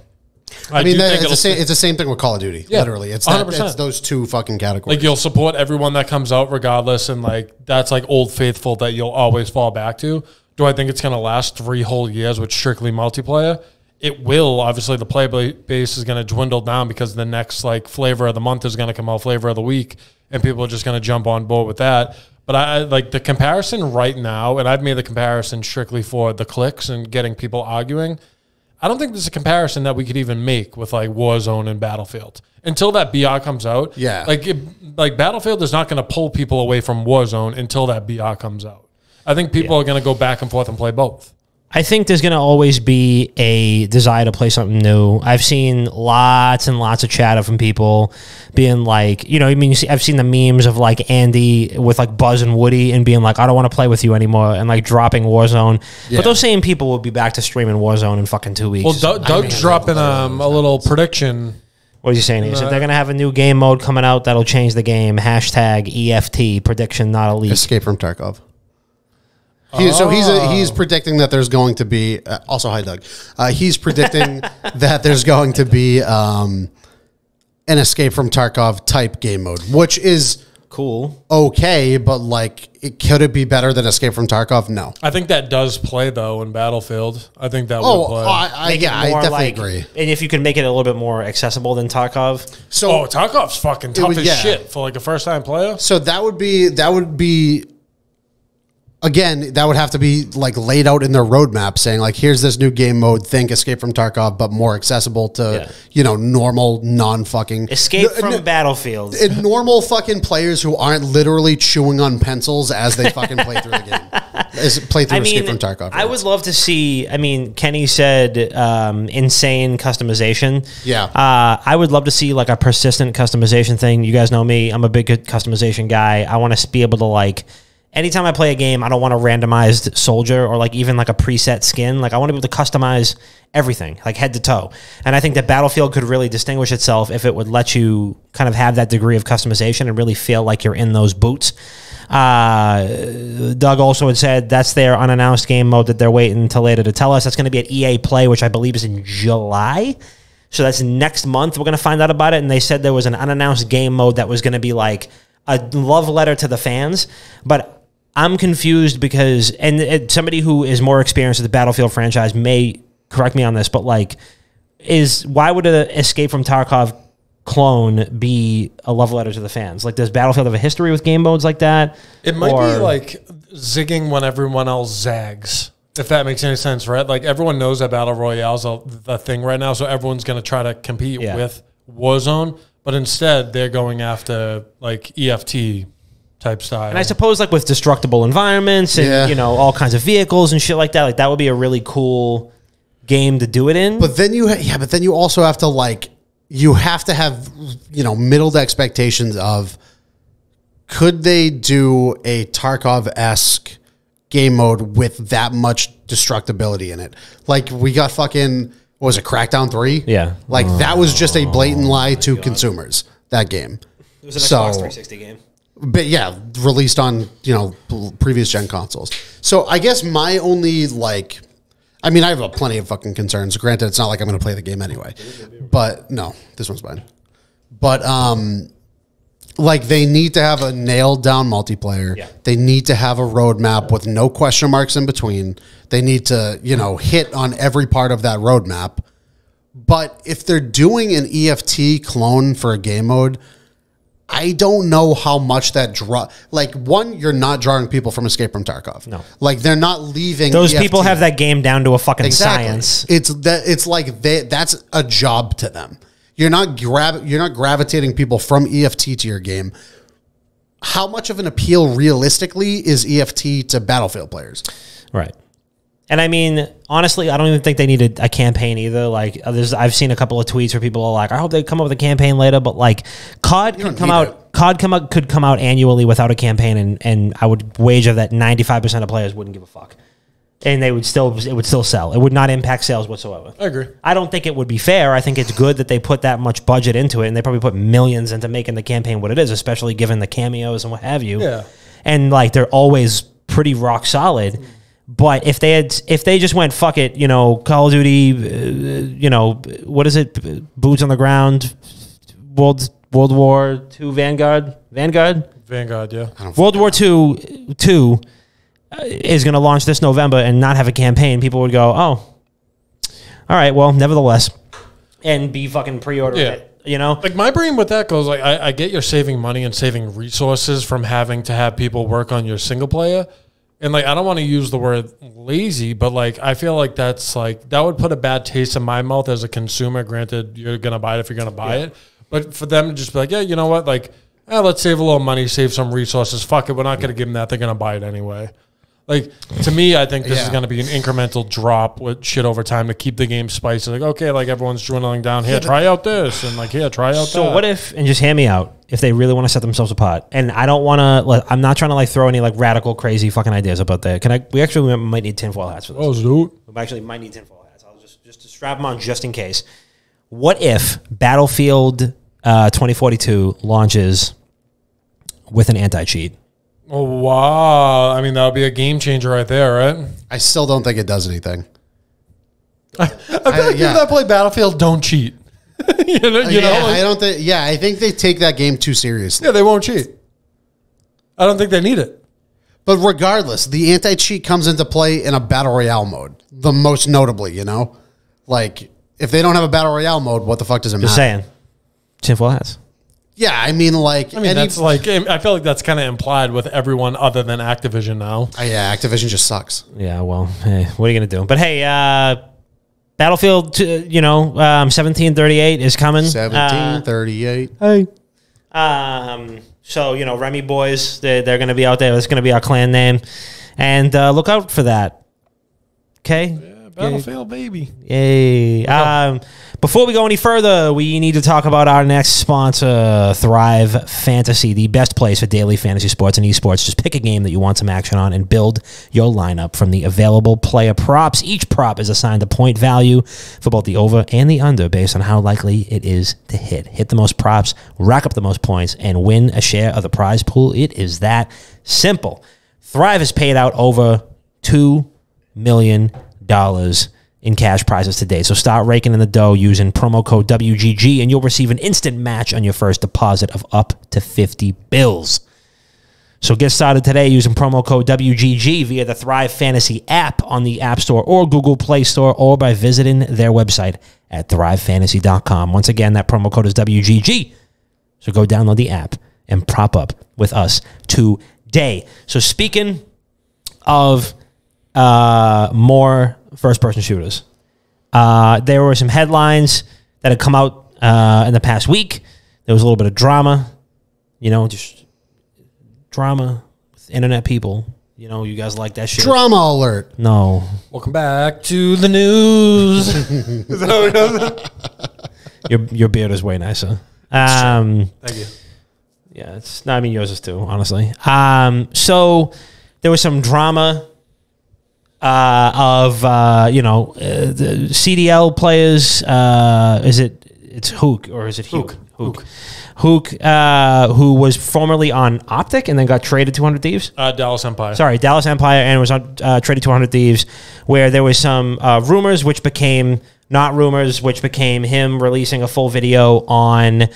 I mean, it's the same thing with Call of Duty. Literally, it's 100%. It's those 2 fucking categories. Like you'll support everyone that comes out regardless, and like that's like old faithful that you'll always fall back to. Do I think it's going to last 3 whole years with strictly multiplayer? It will. Obviously, the play base is going to dwindle down because the next like flavor of the month is going to come out, flavor of the week, and people are just going to jump on board with that. But I like the comparison right now, and I've made the comparison strictly for the clicks and getting people arguing. I don't think there's a comparison that we could even make with like Warzone and Battlefield until that BR comes out. Yeah, like Battlefield is not going to pull people away from Warzone until that BR comes out. I think people are going to go back and forth and play both. I think there's going to always be a desire to play something new. I've seen lots and lots of chatter from people being like, you know, I mean, I've seen the memes of like Andy with like Buzz and Woody and being like, I don't want to play with you anymore, and like dropping Warzone. Yeah. But those same people will be back to streaming Warzone in fucking 2 weeks. Well, Doug's dropping a little prediction. What is he saying? He said they're going to have a new game mode coming out that'll change the game. Hashtag EFT, prediction not elite. Escape from Tarkov. So he's predicting that there's going to be also hi Doug. He's predicting that there's going to be an Escape from Tarkov type game mode, which is cool, okay, but like, could it be better than Escape from Tarkov? No, I think that does play though in Battlefield. I think that would play. I definitely agree. And if you could make it a little bit more accessible than Tarkov, Tarkov's fucking tough as shit for like a first time player. So that would be. Again, that would have to be like laid out in their roadmap, saying like, here's this new game mode, think Escape from Tarkov, but more accessible to, normal, non-fucking... Escape from Battlefield. Normal fucking players who aren't literally chewing on pencils as they fucking play through the game. Play through Escape from Tarkov. I would love to see, Kenny said insane customization. Yeah. I would love to see like a persistent customization thing. You guys know me. I'm a big customization guy. I want to be able to like... Anytime I play a game, I don't want a randomized soldier or like even like a preset skin. Like I want to be able to customize everything, like head to toe. And I think that Battlefield could really distinguish itself if it would let you kind of have that degree of customization and really feel like you're in those boots. Doug also had said that's their unannounced game mode that they're waiting until later to tell us. That's going to be at EA Play, which I believe is in July. So that's next month. We're going to find out about it. And they said there was an unannounced game mode that was going to be like a love letter to the fans. But I'm confused because, and somebody who is more experienced with the Battlefield franchise may correct me on this, but like, why would an Escape from Tarkov clone be a love letter to the fans? Like, does Battlefield have a history with game modes like that? It might be like zigging when everyone else zags, if that makes any sense, right? Like, everyone knows that Battle Royale's the thing right now, so everyone's going to try to compete with Warzone, but instead they're going after like EFT type style. And I suppose like with destructible environments and all kinds of vehicles and shit like that would be a really cool game to do it in. But then but then you also have to like, you have to have, middled expectations of, could they do a Tarkov-esque game mode with that much destructibility in it? Like we got fucking, what was it, Crackdown 3? Yeah. Like that was just a blatant lie to consumers, that game. It was an Xbox 360 game. But yeah, released on, previous gen consoles. So I guess my only I have plenty of fucking concerns. Granted, it's not like I'm going to play the game anyway. But no, this one's fine. But they need to have a nailed down multiplayer. Yeah. They need to have a roadmap with no question marks in between. They need to, hit on every part of that roadmap. But if they're doing an EFT clone for a game mode, I don't know how much that one, you're not drawing people from Escape from Tarkov. No. They're not leaving. Those people have that game down to a fucking science. It's like that's a job to them. You're not gravitating people from EFT to your game. How much of an appeal realistically is EFT to Battlefield players? Right. And I mean, honestly, I don't even think they needed a campaign either. I've seen a couple of tweets where people are like, I hope they come up with a campaign later, but COD could come out annually without a campaign, and I would wager that 95% of players wouldn't give a fuck. And it would still sell. It would not impact sales whatsoever. I agree. I don't think it would be fair. I think it's good that they put that much budget into it, and they probably put millions into making the campaign what it is, especially given the cameos and what have you. Yeah. And they're always pretty rock solid. But if they just went, fuck it, Call of Duty, what is it? Boots on the ground, World War II, Vanguard, yeah. World War II is going to launch this November and not have a campaign. People would go, oh, all right, well, nevertheless, and be fucking pre-ordering it. My brain with that goes I get you're saving money and saving resources from having to have people work on your single player. And I don't want to use the word lazy, but I feel like that's that would put a bad taste in my mouth as a consumer. Granted, you're going to buy it if you're going to buy it. But for them to just be like, yeah, you know what? Let's save a little money, save some resources. Fuck it. We're not going to give them that. They're going to buy it anyway. To me, I think this is going to be an incremental drop with shit over time to keep the game spicy. Everyone's dwindling down. Here, try out this. And here, try out that. So what if, and just hear me out, if they really want to set themselves apart, and I don't want to, I'm not trying to throw any radical, crazy fucking ideas about that. We might need tinfoil hats for this. Oh, dude. We actually might need tinfoil hats. I'll just to strap them on just in case. What if Battlefield 2042 launches with an anti-cheat? Oh, wow. I mean, that would be a game changer right there, right? I still don't think it does anything. I feel like people that play Battlefield don't cheat. I don't think. Yeah, I think they take that game too seriously. Yeah, they won't cheat. I don't think they need it. But regardless, the anti-cheat comes into play in a battle royale mode. The most notably, if they don't have a battle royale mode, what the fuck does it matter? Just saying, tinfoil hats. Yeah, I mean, that's I feel like that's kind of implied with everyone other than Activision now. Yeah, Activision just sucks. Yeah, well, hey, what are you gonna do? But hey, Battlefield, 1738 is coming. 1738. Hey. So Remy boys, they're gonna be out there. That's gonna be our clan name, and look out for that. Okay. Yeah, Battlefield, baby. Yay. Before we go any further, we need to talk about our next sponsor, Thrive Fantasy, the best place for daily fantasy sports and esports. Just pick a game that you want some action on and build your lineup from the available player props. Each prop is assigned a point value for both the over and the under based on how likely it is to hit. Hit the most props, rack up the most points, and win a share of the prize pool. It is that simple. Thrive has paid out over $2 million in cash prizes today. So start raking in the dough using promo code WGG, and you'll receive an instant match on your first deposit of up to 50 bills. So get started today using promo code WGG via the Thrive Fantasy app on the App Store or Google Play Store, or by visiting their website at thrivefantasy.com. Once again, that promo code is WGG. So go download the app and prop up with us today. So speaking of more first-person shooters, there were some headlines that had come out in the past week. There was a little bit of drama, just drama with internet people. You know, you guys like that shit. Drama alert. No. Welcome back to the news. Is that how it does? Your beard is way nicer. Thank you. Yeah, it's. No, I mean, yours is too, honestly. So there was some drama of the CDL players. It's Hook or is it Hook? Hook, who was formerly on Optic and then got traded to 100 Thieves. Dallas Empire. Sorry, Dallas Empire, and was on traded to 100 Thieves, where there was some rumors, which became not rumors, which became him releasing a full video on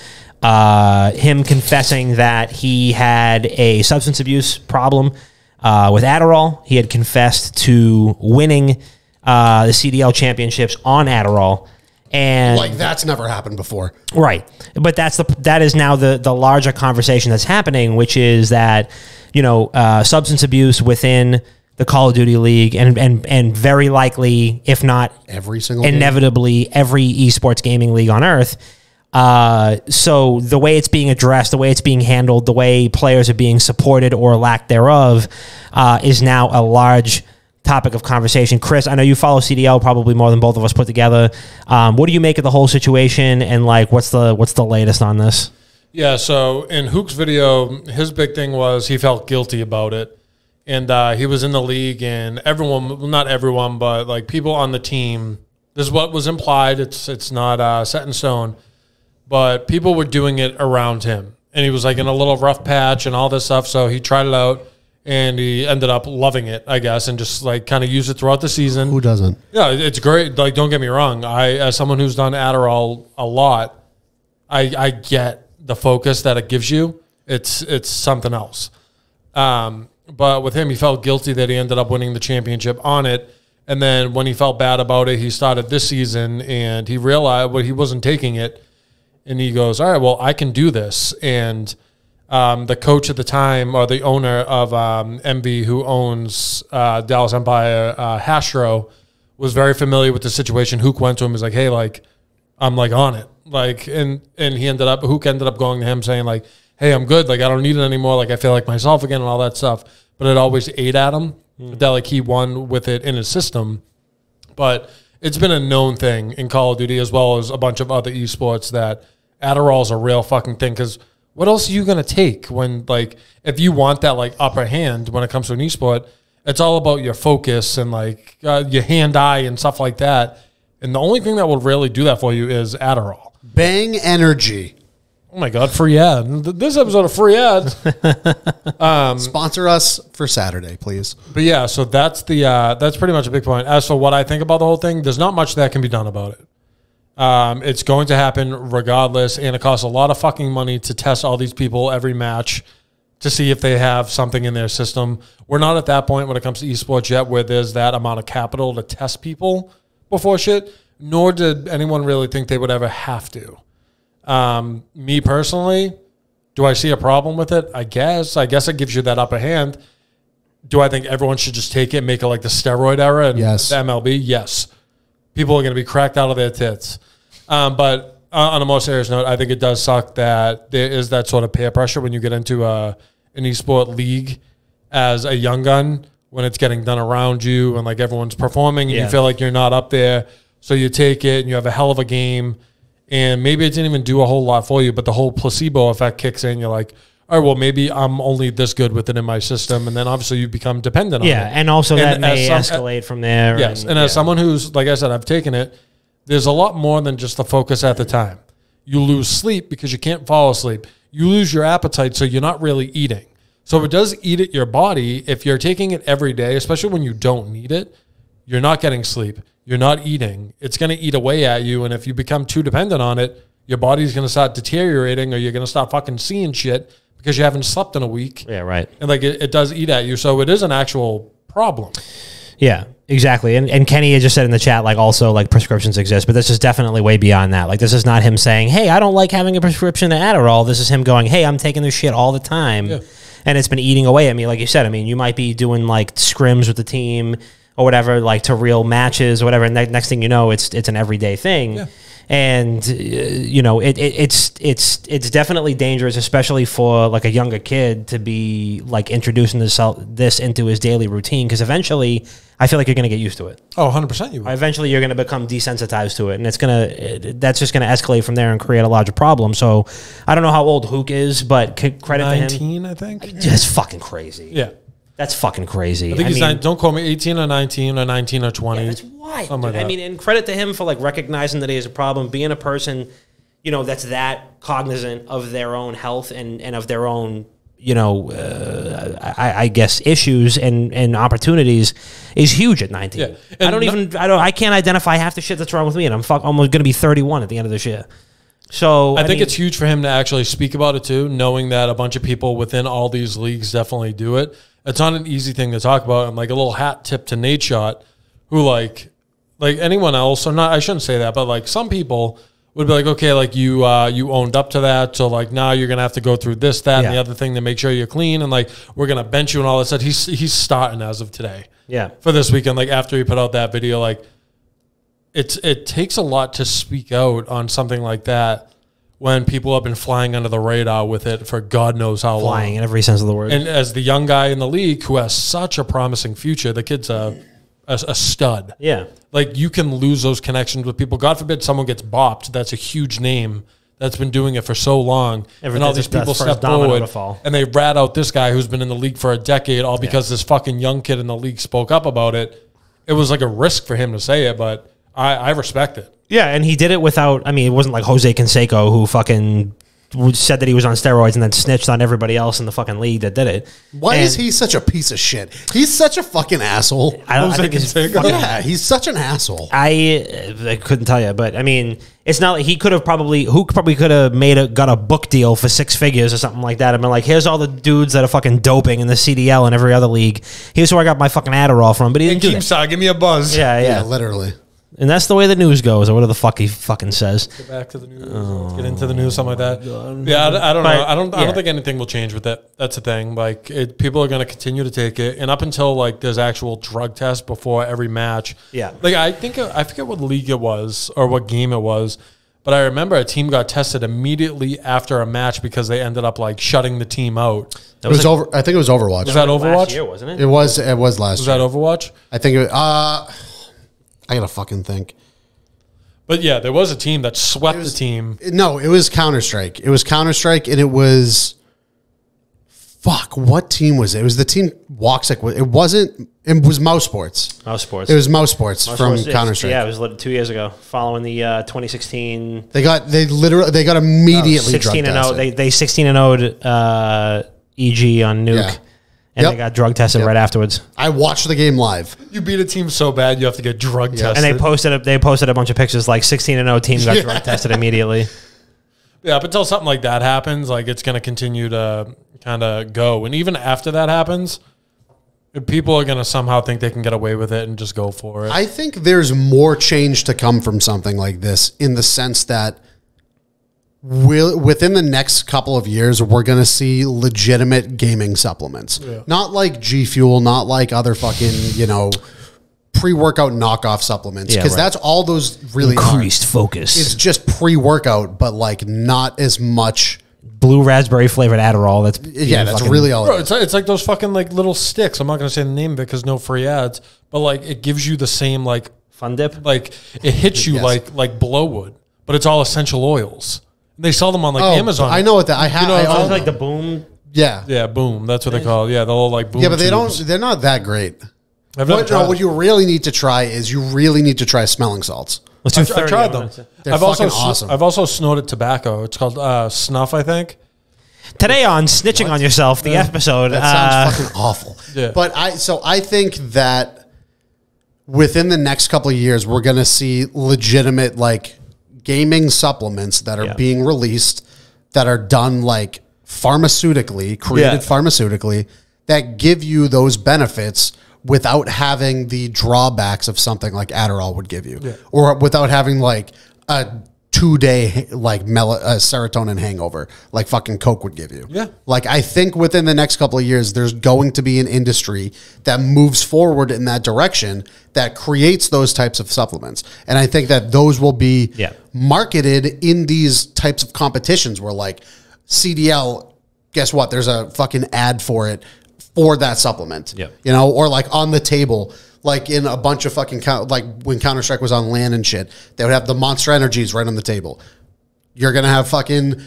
him confessing that he had a substance abuse problem with Adderall. He had confessed to winning the CDL championships on Adderall. And like that's never happened before, right? But that is now the larger conversation that's happening, which is that substance abuse within the Call of Duty League and very likely, if not every single inevitably every esports gaming league on Earth. So the way it's being addressed, the way it's being handled, the way players are being supported or lack thereof, is now a large topic of conversation. Chris, I know you follow CDL probably more than both of us put together. What do you make of the whole situation, and like what's the latest on this? Yeah, so in Hook's video, his big thing was he felt guilty about it, and he was in the league, and everyone, well, not everyone, but like people on the team, this is what was implied. It's not set in stone, but people were doing it around him, and he was like in a little rough patch and all this stuff. So he tried it out. And he ended up loving it, I guess, and just like kind of used it throughout the season. Who doesn't? Yeah, it's great. Like, don't get me wrong. As someone who's done Adderall a lot, I get the focus that it gives you. It's something else. But with him, he felt guilty that he ended up winning the championship on it. And then when he felt bad about it, he started this season and he realized he wasn't taking it. And he goes, all right, well, I can do this. And the coach at the time, or the owner of MV, who owns Dallas Empire, Hastro, was very familiar with the situation. Hook went to him, was like, "Hey, like, I'm like on it." Like, and Hook ended up going to him saying like, "Hey, I'm good. Like, I don't need it anymore. Like, I feel like myself again," and all that stuff. But it always ate at him that like he won with it in his system. But it's been a known thing in Call of Duty as well as a bunch of other esports that Adderall is a real fucking thing. Because what else are you going to take when, like, if you want that, like, upper hand when it comes to an esport, it's all about your focus and, like, your hand-eye and stuff like that. And the only thing that will really do that for you is Adderall. Bang Energy. Oh, my God, free ad. This episode of free ads. Sponsor us for Saturday, please. But, yeah, so that's pretty much a big point. As for what I think about the whole thing, there's not much that can be done about it. It's going to happen regardless, and it costs a lot of fucking money to test all these people every match to see if they have something in their system. We're not at that point when it comes to esports yet where there's that amount of capital to test people before shit, nor did anyone really think they would ever have to. Me personally, do I see a problem with it? I guess it gives you that upper hand. Do I think everyone should just take it and make it like the steroid era and yes. the MLB? Yes. People are going to be cracked out of their tits. But on a more serious note, I think it does suck that there is that sort of peer pressure when you get into an esport league as a young gun, when it's getting done around you and like everyone's performing and you feel like you're not up there. So you take it and you have a hell of a game and maybe it didn't even do a whole lot for you, but the whole placebo effect kicks in. You're like, all right, well, maybe I'm only this good with it in my system. And then obviously you become dependent on it. Yeah, and also that may escalate from there. Yes, and as someone who's, like I said, I've taken it, there's a lot more than just the focus at the time. You lose sleep because you can't fall asleep. You lose your appetite, so you're not really eating. So it does eat at your body. If you're taking it every day, especially when you don't need it, you're not getting sleep. You're not eating. It's going to eat away at you, and if you become too dependent on it, your body's going to start deteriorating or you're going to start fucking seeing shit because you haven't slept in a week. Yeah, right. And like it does eat at you. So it is an actual problem. Yeah, exactly. And Kenny had just said in the chat, like, also, like, prescriptions exist, but this is definitely way beyond that. Like, this is not him saying, hey, I don't like having a prescription to Adderall. This is him going, hey, I'm taking this shit all the time. Yeah. And it's been eating away at me. Like you said, I mean, you might be doing, like, scrims with the team or whatever, like, to real matches or whatever. And next thing you know, it's an everyday thing. Yeah. And you know, it's definitely dangerous, especially for like a younger kid to be like introducing this into his daily routine, because eventually I feel like you're going to get used to it. Oh, 100% you will. Eventually you're going to become desensitized to it, and that's just going to escalate from there and create a larger problem. So I don't know how old Hook is, but credit 19, to him. I think. That's fucking crazy. Yeah. That's fucking crazy. I think he's don't call me 18 or 19 or 19 or 20. Yeah, that's wild. Like that. I mean, and credit to him for like recognizing that he has a problem, being a person, you know, that's that cognizant of their own health and of their own, you know, I guess issues and opportunities is huge at 19. Yeah. I can't identify half the shit that's wrong with me, and I'm almost going to be 31 at the end of this year. So I think it's huge for him to actually speak about it too, knowing that a bunch of people within all these leagues definitely do it. It's not an easy thing to talk about. And like a little hat tip to Nate Shot, who like anyone else, or not, I shouldn't say that, but like some people would be like, okay, like you owned up to that, so like now you're gonna have to go through this, that, and the other thing to make sure you're clean, and like we're gonna bench you and all that stuff. He's starting as of today. Yeah. For this weekend, like after he put out that video, like it takes a lot to speak out on something like that when people have been flying under the radar with it for God knows how long. Flying in every sense of the word. And as the young guy in the league who has such a promising future, the kid's a stud. Yeah. Like, you can lose those connections with people. God forbid someone gets bopped. That's a huge name that's been doing it for so long. And all these people step forward and they rat out this guy who's been in the league for a decade, all because this fucking young kid in the league spoke up about it. It was like a risk for him to say it, but I respect it. Yeah, and he did it without, I mean, it wasn't like Jose Canseco who fucking said that he was on steroids and then snitched on everybody else in the fucking league that did it. Why is he such a piece of shit? He's such a fucking asshole. I think he's such an asshole. I couldn't tell you, but I mean, it's not like Hook probably could have got a book deal for 6 figures or something like that. I've been like, here's all the dudes that are fucking doping in the CDL and every other league. Here's where I got my fucking Adderall from, but he didn't do that. Give me a buzz. Yeah, literally. And that's the way the news goes, or whatever the fuck he fucking says. Get back to the news. Let's get into the news, something like that. Yeah, I don't know. I don't think anything will change with that. That's the thing. Like, people are going to continue to take it, and up until like there's actual drug tests before every match. Yeah. Like, I forget what league it was or what game it was, but I remember a team got tested immediately after a match because they ended up like shutting the team out. I think it was Overwatch. Was that Overwatch? Last year, wasn't it? It was last year. Was that Overwatch? I think it was, I gotta fucking think. But yeah, there was a team that swept the team. No, it was Counter-Strike. It was Counter-Strike, and it was... Fuck, what team was it? It was the team Woxic. It wasn't... It was Mouse Sports. Mouse Sports. It was Mouse Sports from Counter-Strike. Yeah, it was 2 years ago, following the 2016... They got immediately 16-0. They 16-0'd EG on Nuke. Yeah. And they got drug tested right afterwards. I watched the game live. You beat a team so bad you have to get drug tested. And they posted a bunch of pictures like 16-0 team got drug tested immediately. Yeah, up until something like that happens, like it's going to continue to kind of go. And even after that happens, people are going to somehow think they can get away with it and just go for it. I think there's more change to come from something like this, in the sense that within the next couple of years, we're going to see legitimate gaming supplements. Yeah. Not like G Fuel, not like other fucking, pre-workout knockoff supplements. Because that's all those really increased focus. It's just pre-workout, but like not as much blue raspberry flavored Adderall. That's really all. Bro, it's like those fucking like little sticks. I'm not going to say the name of it because no free ads, but like it gives you the same like fun dip. Like it hits you like blow would, but it's all essential oils. They sell them on like Amazon. I know what that I have. I like the Boom. Yeah, Boom. That's what they call it. Yeah, the little like Boom. Yeah, but they're not that great. What you really need to try is smelling salts. I've tried them. They're fucking awesome. I've also snorted tobacco. It's called snuff, I think. Today on Snitching on Yourself, the episode. That sounds fucking awful. Yeah. But I think that within the next couple of years, we're going to see legitimate like gaming supplements that are being released that are done like created pharmaceutically, that give you those benefits without having the drawbacks of something like Adderall would give you, or without having like a 2-day like serotonin hangover like fucking Coke would give you. Yeah. Like I think within the next couple of years, there's going to be an industry that moves forward in that direction that creates those types of supplements. And I think that those will be marketed in these types of competitions where like CDL, guess what? There's a fucking ad for it for that supplement, you know, or like on the table, like in a bunch of fucking, like when Counter-Strike was on LAN and shit, they would have the Monster Energies right on the table. You're going to have fucking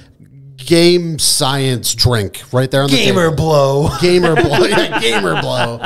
game science drink right there on the table. Gamer blow. Gamer blow. Yeah, gamer blow.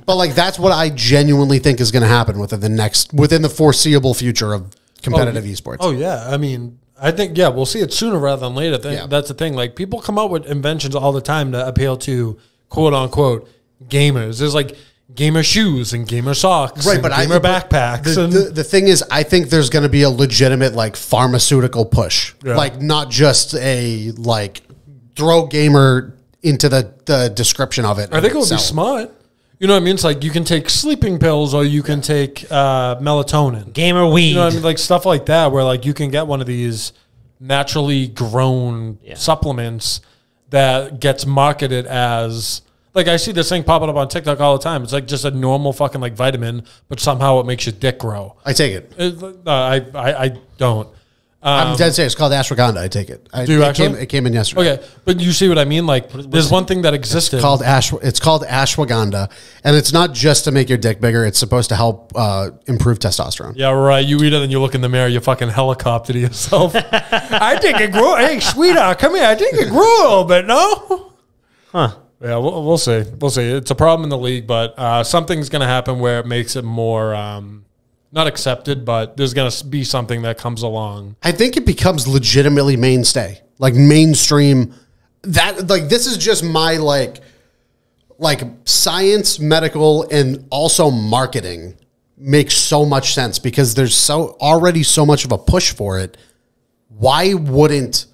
But like, that's what I genuinely think is going to happen within the foreseeable future of competitive esports. Oh yeah. I mean, I think, we'll see it sooner rather than later. That's the thing. Like people come up with inventions all the time to appeal to quote unquote gamers. There's like gamer shoes and gamer socks, right? But gamer backpacks. The thing is, I think there's going to be a legitimate like pharmaceutical push, like not just a like throw gamer into the description of it. I think it would be smart. You know what I mean? It's like you can take sleeping pills or you can take melatonin, gamer weed. You know what I mean? Like stuff like that, where like you can get one of these naturally grown supplements that gets marketed as. Like, I see this thing popping up on TikTok all the time. It's like just a normal fucking, like, vitamin, but somehow it makes your dick grow. I take it. I don't. I'm dead serious. It's called ashwagandha. I take it. Do you actually? It came in yesterday. Okay, but you see what I mean? Like, there's one thing that existed. It's called ashwagandha, and it's not just to make your dick bigger. It's supposed to help improve testosterone. Yeah, right. You eat it and you look in the mirror, you fucking helicopter to yourself. I think it grew. Hey, sweetheart, come here. I think it grew a little bit, no? Huh. Yeah, we'll see. We'll see. It's a problem in the league, but something's going to happen where it makes it more not accepted, but there's going to be something that comes along. I think it becomes legitimately mainstay, like mainstream. That like this is just my like science, medical, and also marketing makes so much sense because there's already so much of a push for it. Why wouldn't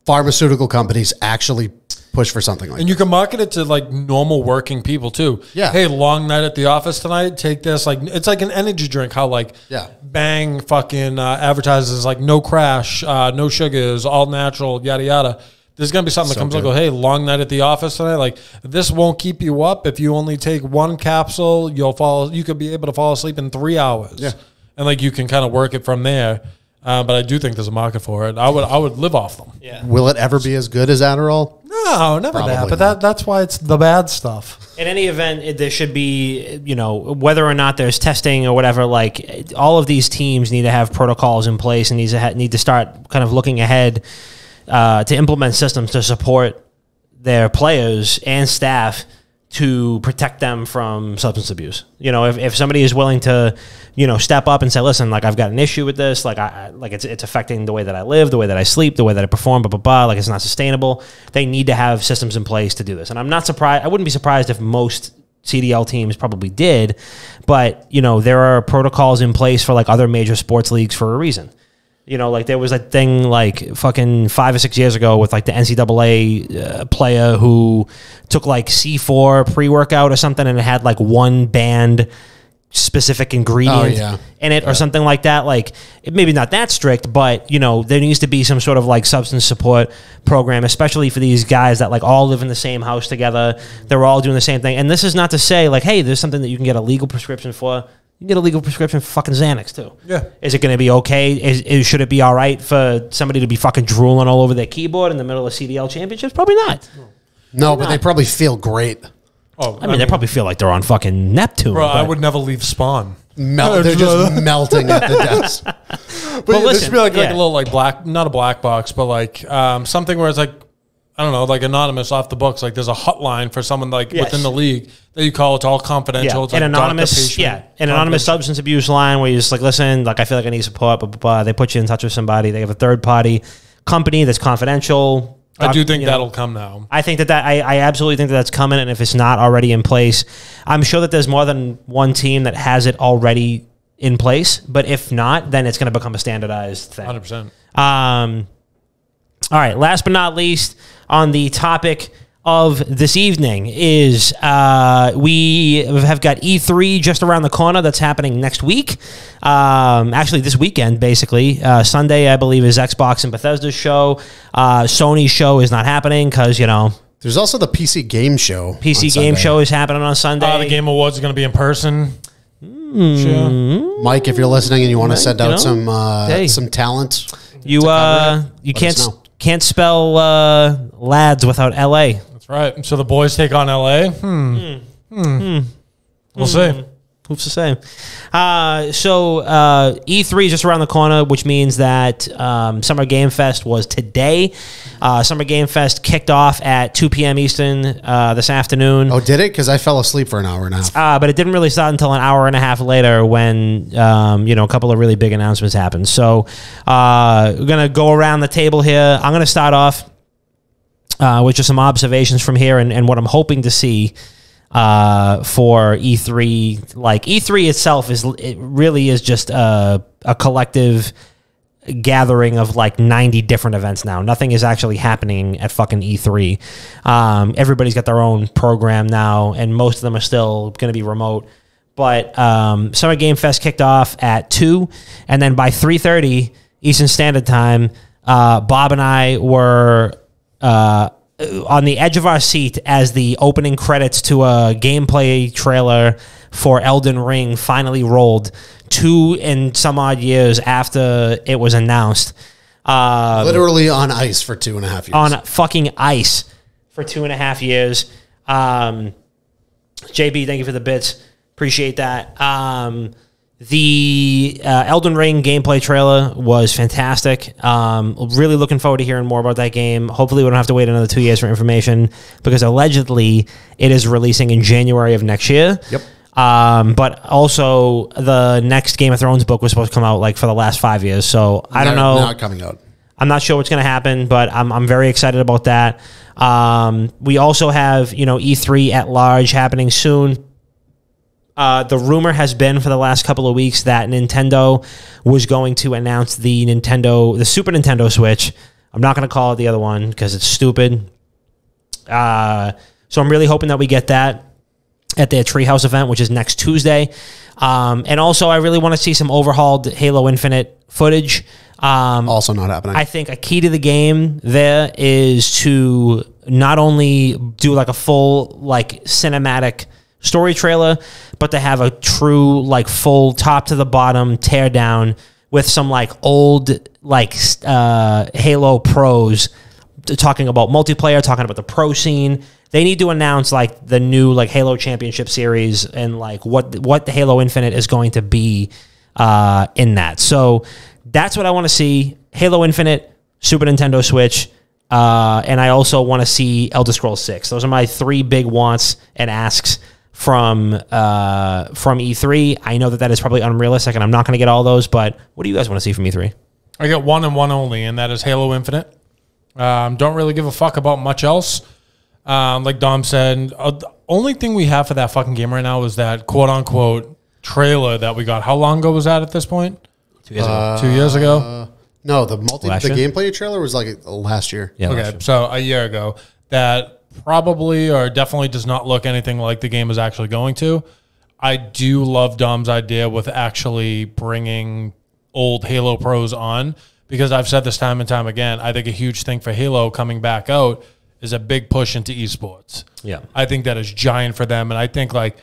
pharmaceutical companies actually push for something like that? And you can market it to like normal working people too. Yeah. Hey, long night at the office tonight. Take this. Like it's like an energy drink. How like Bang fucking advertises like no crash, no sugars, all natural, yada yada. There's gonna be something that comes up. Go, hey, long night at the office tonight. Like this won't keep you up. If you only take one capsule, you could be able to fall asleep in 3 hours. Yeah. And like you can kind of work it from there. But I do think there's a market for it. I would live off them. Yeah. Will it ever be as good as Adderall? No, never Probably that. But not. that's why it's the bad stuff. In any event, there should be, you know, whether or not there's testing or whatever, like all of these teams need to have protocols in place and need to start kind of looking ahead to implement systems to support their players and staff to protect them from substance abuse. You know, if somebody is willing to, you know, step up and say, listen, like I've got an issue with this, like it's affecting the way that I live, the way that I sleep, the way that I perform, blah, blah, blah, like it's not sustainable. They need to have systems in place to do this. And I'm not surprised. I wouldn't be surprised if most CDL teams probably did, but you know, there are protocols in place for like other major sports leagues for a reason. You know, like there was a thing like fucking 5 or 6 years ago with like the NCAA player who took like C4 pre-workout or something and it had like one banned specific ingredient in it or something like that. Like it maybe not that strict, but you know, there needs to be some sort of like substance support program, especially for these guys that like all live in the same house together. They're all doing the same thing. And this is not to say like, hey, there's something that you can get a legal prescription for. You can get a legal prescription for fucking Xanax too. Yeah. Is it going to be okay? Should it be all right for somebody to be fucking drooling all over their keyboard in the middle of CDL championships? Probably not. No, but they probably feel great. Oh, I mean, they probably feel like they're on fucking Neptune. Bro, I would never leave Spawn. They're just melting at the desk. But listen, this would be like a little like black, not a black box, but like something where it's like, I don't know, like anonymous off the books. Like there's a hotline for someone like within the league that you call. It's all confidential. It's an like anonymous, an anonymous substance abuse line where you just like, listen, like I feel like I need support, but they put you in touch with somebody. They have a third party company that's confidential. I do think that'll come now. I think I absolutely think that's coming, and if it's not already in place, I'm sure that there's more than one team that has it already in place. But if not, then it's going to become a standardized thing. 100%. All right, last but not least, on the topic of this evening is we have got E3 just around the corner. That's happening next week. Actually, this weekend, basically. Sunday, I believe, is Xbox and Bethesda's show. Sony's show is not happening because, There's also the PC Game Show. PC Game Show is happening on Sunday. The Game Awards are going to be in person. Sure. Mike, if you're listening and you want to send out some talent, you can't spell lads without LA. That's right. So the boys take on LA. We'll see. Who's to say? So E3 is just around the corner, which means that Summer Game Fest was today. Summer Game Fest kicked off at 2 p.m. Eastern this afternoon. Oh, did it? Because I fell asleep for an hour and a half. But it didn't really start until an hour and a half later when, a couple of really big announcements happened. So we're going to go around the table here. I'm going to start off with just some observations from here and what I'm hoping to see for E3. Like E3 itself really is just a collective gathering of like 90 different events now. Nothing is actually happening at fucking E3. Everybody's got their own program now, and most of them are still going to be remote. But Summer Game Fest kicked off at 2, and then by 3:30 Eastern Standard Time, Bob and I were on the edge of our seat as the opening credits to a gameplay trailer for Elden Ring finally rolled 2 and some odd years after it was announced. Literally on ice for 2.5 years. On fucking ice for 2.5 years. JB, thank you for the bits. Appreciate that. The Elden Ring gameplay trailer was fantastic. Really looking forward to hearing more about that game. Hopefully we don't have to wait another 2 years for information because allegedly it is releasing in January of next year. Yep. But also the next Game of Thrones book was supposed to come out like for the last 5 years. So I don't know. Not coming out. I'm not sure what's going to happen, but I'm very excited about that. We also have, E3 at large happening soon. The rumor has been for the last couple of weeks that Nintendo was going to announce the Super Nintendo Switch. I'm not going to call it the other one because it's stupid. So I'm really hoping that we get that at their Treehouse event, which is next Tuesday. And also, I really want to see some overhauled Halo Infinite footage. Also not happening. I think a key to the game there is to not only do like a full like cinematic story trailer, but to have a true like full top to the bottom tear down with some like old like Halo pros talking about multiplayer, talking about the pro scene. They need to announce like the new like Halo Championship Series and like what the Halo Infinite is going to be in that. So that's what I want to see. Halo Infinite, Super Nintendo Switch, and I also want to see Elder Scrolls 6. Those are my 3 big wants and asks from E3. I know that is probably unrealistic, and I'm not going to get all those, but what do you guys want to see from E3? I got one and one only, and that is Halo Infinite. Don't really give a fuck about much else. Like Dom said, the only thing we have for that fucking game right now is that quote-unquote trailer that we got. How long ago was that at this point? 2 years ago. 2 years ago? No, the gameplay trailer was like last year. Yeah, okay, so a year ago. That probably or definitely does not look anything like the game is actually going to. I do love Dom's idea with actually bringing old Halo pros on, because I've said this time and time again, I think a huge thing for Halo coming back out is a big push into esports. Yeah. I think that is giant for them, and I think like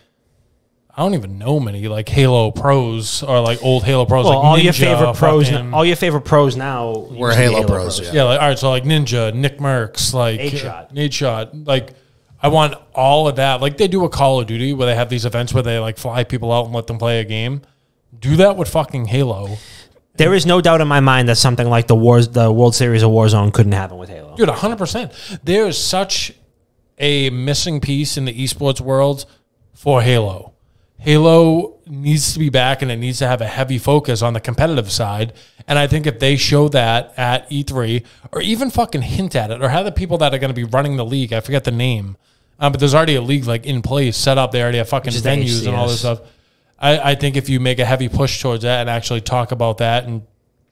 I don't even know many like Halo pros or like old Halo pros. Well, like all Ninja, your favorite pros, fucking, all your favorite pros now were Halo pros. yeah. Like, all right, so like Ninja, Nick Merckx, like Nate Shot, like I want all of that. Like they do a Call of Duty where they have these events where they like fly people out and let them play a game. Do that with fucking Halo. There is no doubt in my mind that something like the World Series of Warzone couldn't happen with Halo. Dude, 100%. There is such a missing piece in the esports world for Halo. Halo needs to be back, and it needs to have a heavy focus on the competitive side. And I think if they show that at E3, or even fucking hint at it, or have the people that are going to be running the league, I forget the name, but there's already a league like in place, set up. They already have fucking venues and all this stuff. I think if you make a heavy push towards that and actually talk about that and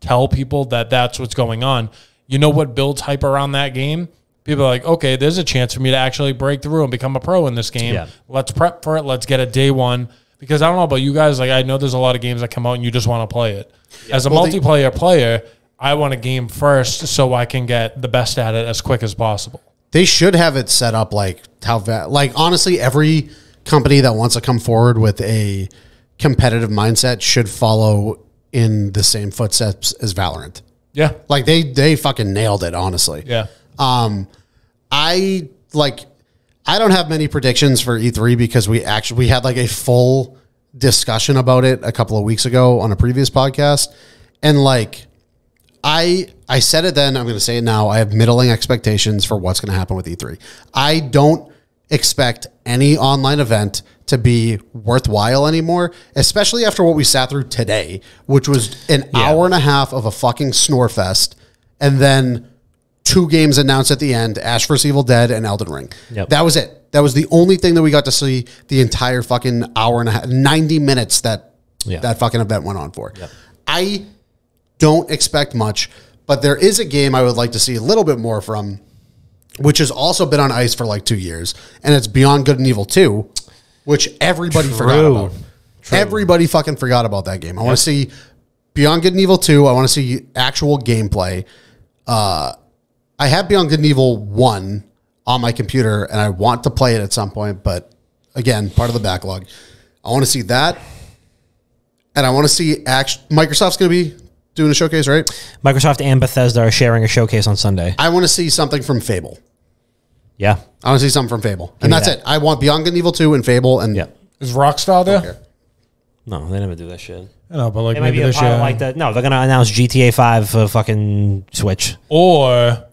tell people that that's what's going on, you know what builds hype around that game People are like, okay, there's a chance for me to actually break through and become a pro in this game. Yeah. Let's prep for it. Let's get it day one. Because I don't know about you guys. Like, I know there's a lot of games that come out and you just want to play it. Yeah. As a multiplayer player, I want a game first so I can get the best at it as quick as possible. They should have it set up like honestly, every company that wants to come forward with a competitive mindset should follow in the same footsteps as Valorant. Yeah. Like they fucking nailed it, honestly. Yeah. I don't have many predictions for E3 because we had like a full discussion about it a couple of weeks ago on a previous podcast. And like, I said it then, I'm going to say it now. I have middling expectations for what's going to happen with E3. I don't expect any online event to be worthwhile anymore, especially after what we sat through today, which was an hour and a half of a fucking snore fest. And then 2 games announced at the end, Ash vs. Evil Dead and Elden Ring. Yep. That was it. That was the only thing that we got to see the entire fucking hour and a half, 90 minutes that fucking event went on for. Yep. I don't expect much, but there is a game I would like to see a little bit more from, which has also been on ice for like 2 years, and it's Beyond Good and Evil 2, which everybody forgot about. Everybody fucking forgot about that game. I want to see Beyond Good and Evil 2. I want to see actual gameplay. I have Beyond Good and Evil 1 on my computer, and I want to play it at some point, but again, part of the backlog. I want to see that, and I want to see Microsoft's going to be doing a showcase, right? Microsoft and Bethesda are sharing a showcase on Sunday. I want to see something from Fable. Yeah. I want to see something from Fable. And that's it. I want Beyond Good and Evil 2 and Fable. And is Rockstar there? Okay. No, they never do that shit. I know, but like maybe this year. Like that. No, they're going to announce GTA 5 for fucking Switch. Or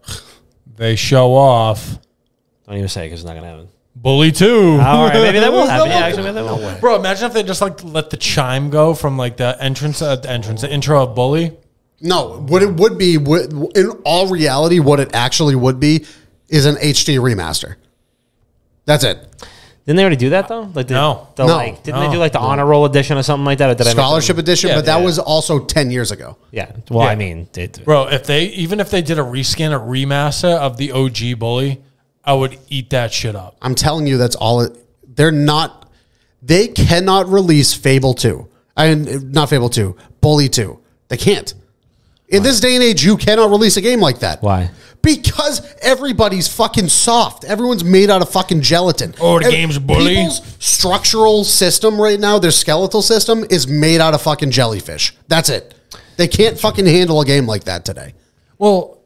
they show off. Don't even say it because it's not going to happen. Bully 2. All right, maybe that will happen. Yeah, actually, that will. Bro, imagine if they just like let the chime go from like the the intro of Bully. No, what it would be, in all reality, what it actually would be is an HD remaster. That's it. Didn't they already do that though? Like no. Didn't they do like the honor roll edition or something like that? Or did Scholarship edition, but that was also 10 years ago. Yeah. Well, I mean, bro, if they did a reskin, a remaster of the OG Bully, I would eat that shit up. I'm telling you, that's all. They cannot release Fable 2. Not Fable 2, Bully 2. They can't. In this day and age, you cannot release a game like that. Why? Because everybody's fucking soft. Everyone's made out of fucking gelatin. Oh, the game's Bully. People's structural system right now, their skeletal system, is made out of fucking jellyfish. That's it. They can't fucking handle a game like that today. Well,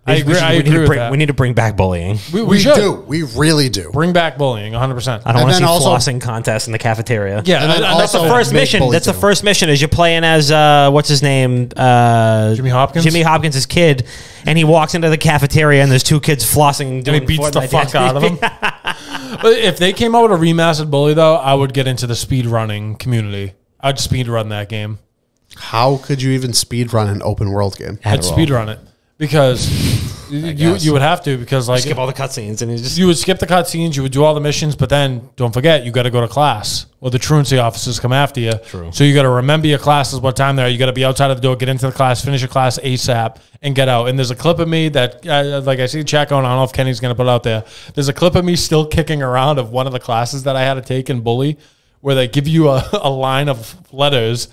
I agree with that. We need to bring back bullying. We do. We really do. Bring back bullying, 100%. I don't want to see flossing contests in the cafeteria. Yeah, and that's the first mission. That's the first mission. Is you're playing as what's his name? Jimmy Hopkins. Jimmy Hopkins' kid, and he walks into the cafeteria, and there's 2 kids flossing. And he beats the fuck out of him. But if they came out with a remastered Bully, though, I would get into the speed running community. I'd speed run that game. How could you even speed run an open world game? I'd speed run it. Because you would have to, because like skip all the cutscenes, and you would skip the cutscenes, you would do all the missions, but then don't forget you got to go to class, or the truancy officers come after you. True. So you got to remember your classes, what time they are. You got to be outside of the door, get into the class, finish your class ASAP, and get out. And there's a clip of me that, like I see chat going. I don't know if Kenny's gonna put it out there. There's a clip of me still kicking around of one of the classes that I had to take in Bully, where they give you a line of letters.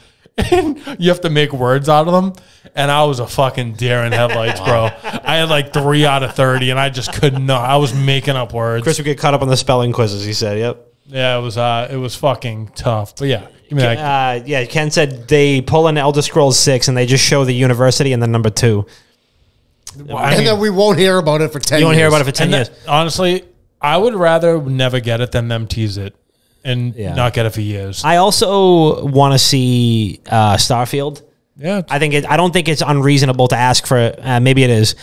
And you have to make words out of them. And I was a fucking deer in headlights, bro. I had like 3 out of 30, and I just could not. I was making up words. Chris would get caught up on the spelling quizzes, he said. Yep. Yeah, it was fucking tough. But yeah, give me that. Yeah, Ken said they pull in Elder Scrolls 6 and they just show the university and then number 2. And then we won't hear about it for 10 years. You won't hear about it for 10 years. Honestly, I would rather never get it than them tease it and not get it for years. I also want to see Starfield. Yeah, I don't think it's unreasonable to ask for. Maybe it is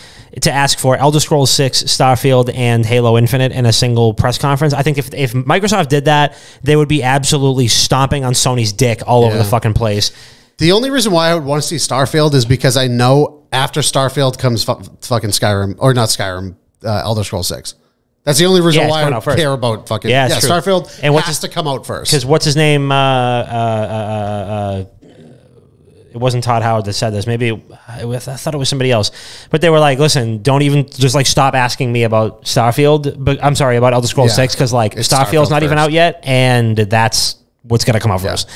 to ask for Elder Scrolls 6, Starfield, and Halo Infinite in a single press conference. I think if Microsoft did that, they would be absolutely stomping on Sony's dick all over the fucking place. The only reason why I would want to see Starfield is because I know after Starfield comes fucking Skyrim, or not Skyrim, Elder Scrolls 6. That's the only reason why I would care about fucking Starfield. And has to come out first. Because what's his name? wasn't Todd Howard that said this. Maybe I thought it was somebody else. But they were like, listen, don't even just like stop asking me about Starfield. But I'm sorry, about Elder Scrolls 6, because like Starfield's not even out yet, and that's what's going to come out first.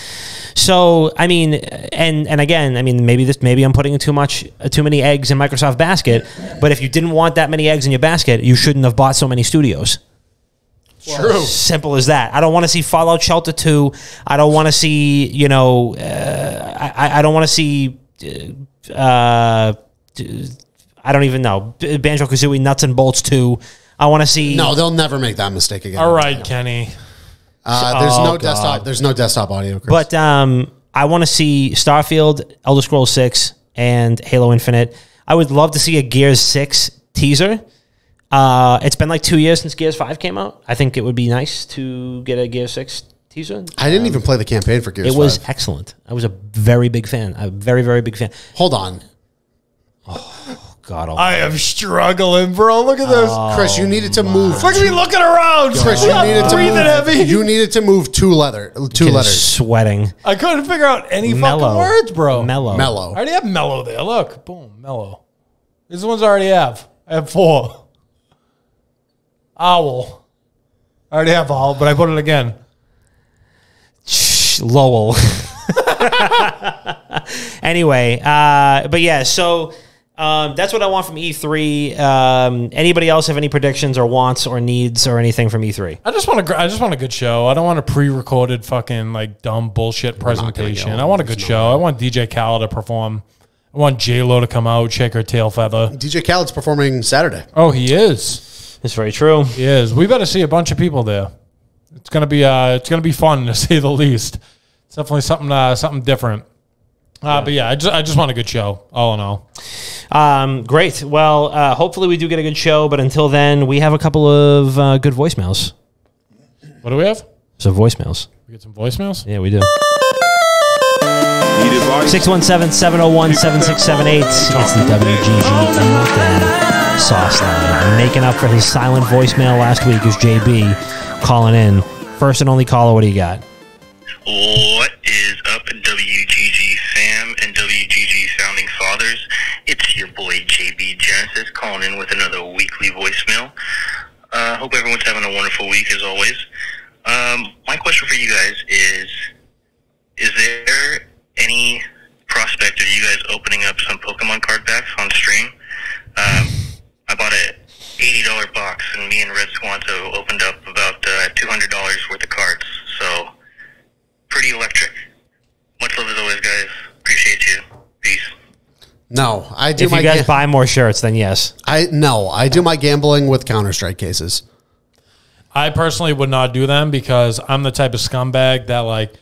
So I mean, and again, I mean, maybe I'm putting too many eggs in Microsoft basket. But if you didn't want that many eggs in your basket, you shouldn't have bought so many studios. True. Simple as that. I don't want to see Fallout Shelter 2. I don't want to see, you know, I don't want to see, I don't even know, Banjo-Kazooie Nuts and Bolts 2. I want to see. No, they'll never make that mistake again. All right, Kenny. There's no desktop. There's no desktop audio, Chris. But I want to see Starfield, Elder Scrolls 6, and Halo Infinite. I would love to see a Gears 6 teaser. It's been like 2 years since Gears 5 came out. I think it would be nice to get a Gears 6 teaser. I didn't even play the campaign for Gears 5. It was excellent. I was a very big fan. A very, very big fan. Hold on. Oh, God. I am struggling, bro. Look at this. Chris, you needed to move. Look at me looking around. Chris, you needed to breathing move. heavy. You needed to move two letters. Sweating. I couldn't figure out any fucking words, bro. Mellow. Mellow. I already have mellow there. Look. Boom. Mellow. These are the ones I already have. I have 4. Owl. I already have owl, but I put it again. Lowell. Anyway, but yeah, so that's what I want from E3. Anybody else have any predictions or wants or needs or anything from E3? I just want a good show. I don't want a pre-recorded fucking like dumb bullshit presentation. I want a good show. I want DJ Khaled to perform. I want J-Lo to come out, shake her tail feather. DJ Khaled's performing Saturday. Oh, he is. It's very true. He is. We better see a bunch of people there. It's gonna be fun to say the least. It's definitely something different. But yeah, I just want a good show. All in all. Great. Well, hopefully we do get a good show. But until then, we have a couple of good voicemails. What do we have? Some voicemails. We get some voicemails. Yeah, we do. 617-701-7678. It's the WGG Sauce Line. Making up for his silent voicemail last week is JB calling in. First and only caller, what do you got? What is up, WGG fam and WGG founding fathers? It's your boy JB Genesis calling in with another weekly voicemail. Hope everyone's having a wonderful week as always. My question for you guys is there any prospect of you guys opening up some Pokemon card packs on stream? I bought a $80 box, and me and Red Squanto opened up about $200 worth of cards. So, pretty electric. Much love as always, guys. Appreciate you. Peace. No, I do. If you guys buy more shirts, then yes. I do my gambling with Counter-Strike cases. I personally would not do them because I'm the type of scumbag that like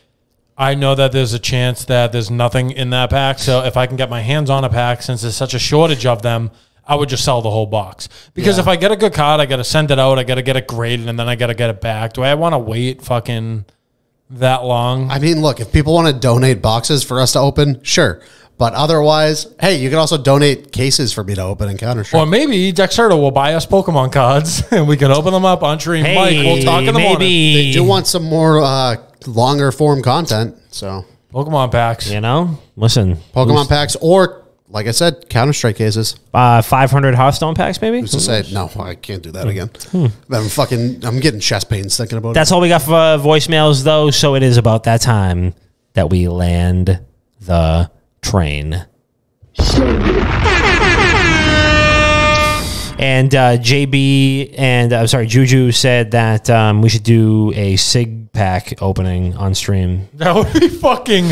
I know that there's a chance that there's nothing in that pack. So if I can get my hands on a pack, since there's such a shortage of them, I would just sell the whole box. Because if I get a good card, I got to send it out. I got to get it graded, and then I got to get it back. Do I want to wait fucking that long? I mean, look, if people want to donate boxes for us to open, sure. But otherwise, hey, you can also donate cases for me to open in Counter-Strike. Or maybe Dexerto will buy us Pokemon cards, and we can open them up on stream. Hey, Mike, we'll talk in the morning. They do want some more longer form content, so Pokemon packs. You know? Listen. Pokemon packs or, like I said, Counter-Strike cases. 500 Hearthstone packs, maybe? Who's to say, no, I can't do that again. I'm getting chest pains thinking about it. That's all we got for voicemails, though. So it is about that time that we land the train. And JB and Juju said that we should do a SIG pack opening on stream. That would be fucking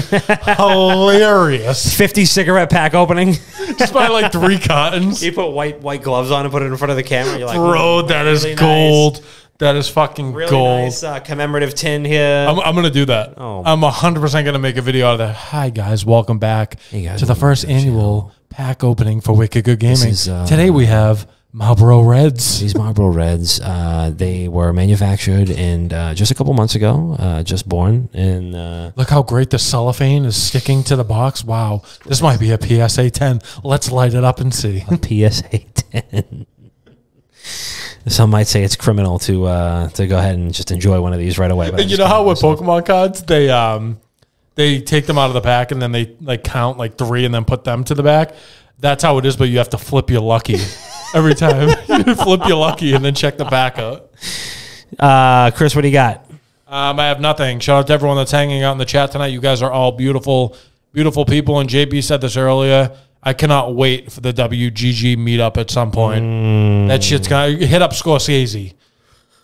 hilarious. 50 cigarette pack opening. Just buy like 3 cottons. You put white gloves on and put it in front of the camera. You're like, bro, that is really gold. Nice. That is fucking really gold. Nice commemorative tin here. I'm going to do that. Oh. I'm 100% going to make a video out of that. Hi, guys. Welcome back to the first annual pack opening for Wicked Good Gaming. Today we have Marlboro Reds. These Marlboro Reds, they were manufactured in just a couple months ago, just born. And look how great the cellophane is sticking to the box. Wow. This might be a PSA 10. Let's light it up and see. A PSA 10. Some might say it's criminal to go ahead and just enjoy one of these right away. You know how with Pokemon cards, they they take them out of the pack and then they like count like 3 and then put them to the back. That's how it is, but you have to flip your lucky every time. You flip your lucky and then check the back out. Chris, what do you got? I have nothing. Shout out to everyone that's hanging out in the chat tonight. You guys are all beautiful, beautiful people. And JB said this earlier. I cannot wait for the WGG meetup at some point. That shit's gonna hit up Scorsese.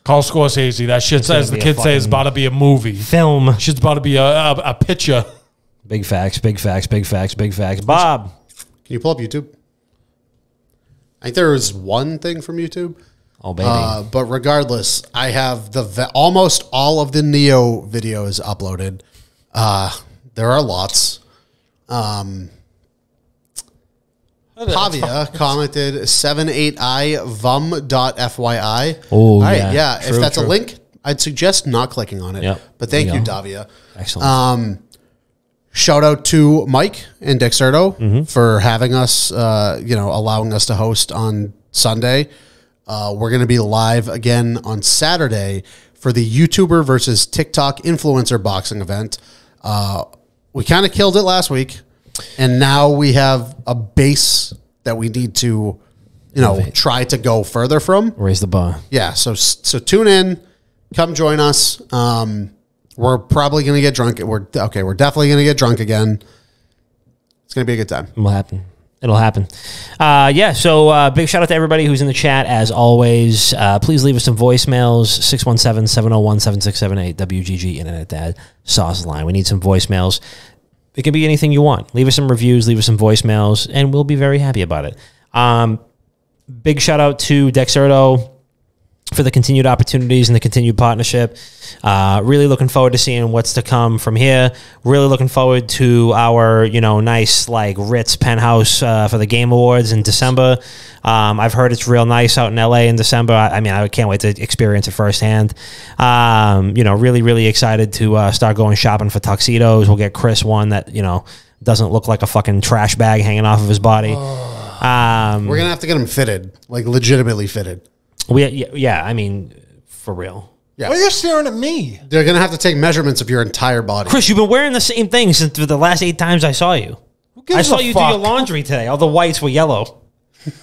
Call Scorsese. That shit's, as the kids say, is about to be a movie. Film. Shit's about to be a picture. Big facts, big facts, big facts, big facts. Bob. Can you pull up YouTube? I think there was one thing from YouTube. Oh, baby. But regardless, I have almost all of the Neo videos uploaded. There are lots. Pavia commented 78i.vum.fyi. Oh, all right, yeah. True, if that's a link, I'd suggest not clicking on it. Yep. But thank you, Davia. Excellent. Shout out to Mike and Dexerto for having us, allowing us to host on Sunday. We're going to be live again on Saturday for the YouTuber versus TikTok influencer boxing event. We kind of killed it last week, and now we have a base that we need to, try to go further from. Raise the bar. Yeah, so tune in, come join us. We're probably going to get drunk. We're definitely going to get drunk again. It's going to be a good time. It'll happen. It'll happen. So big shout out to everybody who's in the chat, as always. Please leave us some voicemails, 617-701-7678, WGG Internet Dad Sauce Line. We need some voicemails. It can be anything you want. Leave us some reviews, leave us some voicemails, and we'll be very happy about it. Big shout out to Dexerto for the continued opportunities and the continued partnership. Really looking forward to seeing what's to come from here. Really looking forward to our, nice Ritz penthouse for the Game Awards in December. I've heard it's real nice out in LA in December. I can't wait to experience it firsthand. Really, really excited to start going shopping for tuxedos. We'll get Chris one that, doesn't look like a fucking trash bag hanging off of his body. We're going to have to get him fitted, legitimately fitted. For real. Yeah. Why are you staring at me? They're going to have to take measurements of your entire body. Chris, you've been wearing the same thing since the last 8 times I saw you. I saw you do your laundry today. All the whites were yellow.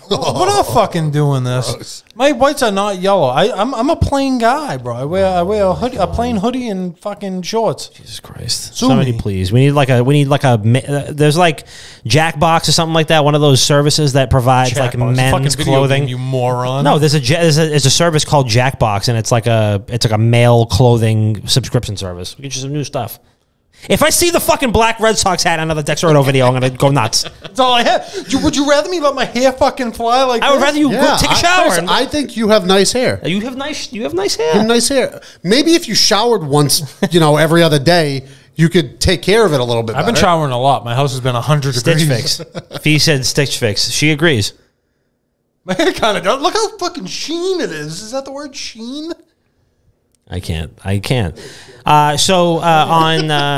We're not fucking doing this. Gross. My whites are not yellow. I'm a plain guy, bro. I wear a hoodie, a plain hoodie and fucking shorts. Jesus Christ! Somebody please. We need there's Jackbox or something like that. One of those services that provides men's clothing. You moron. No, there's a service called Jackbox, and it's like a male clothing subscription service. We get you some new stuff. If I see the fucking black Red Sox hat on another Dexerto video, I'm going to go nuts. That's all I have. Would you rather me let my hair fucking fly like I would rather you go take a shower. I think you have nice hair. You have nice hair. You have nice hair. Maybe if you showered once, every other day, you could take care of it a little bit better. I've been showering a lot. My house has been 100 degrees. Stitch fix. Fee said Stitch fix. She agrees. My hair kind of does. Look how fucking sheen it is. Is that the word, sheen? I can't. On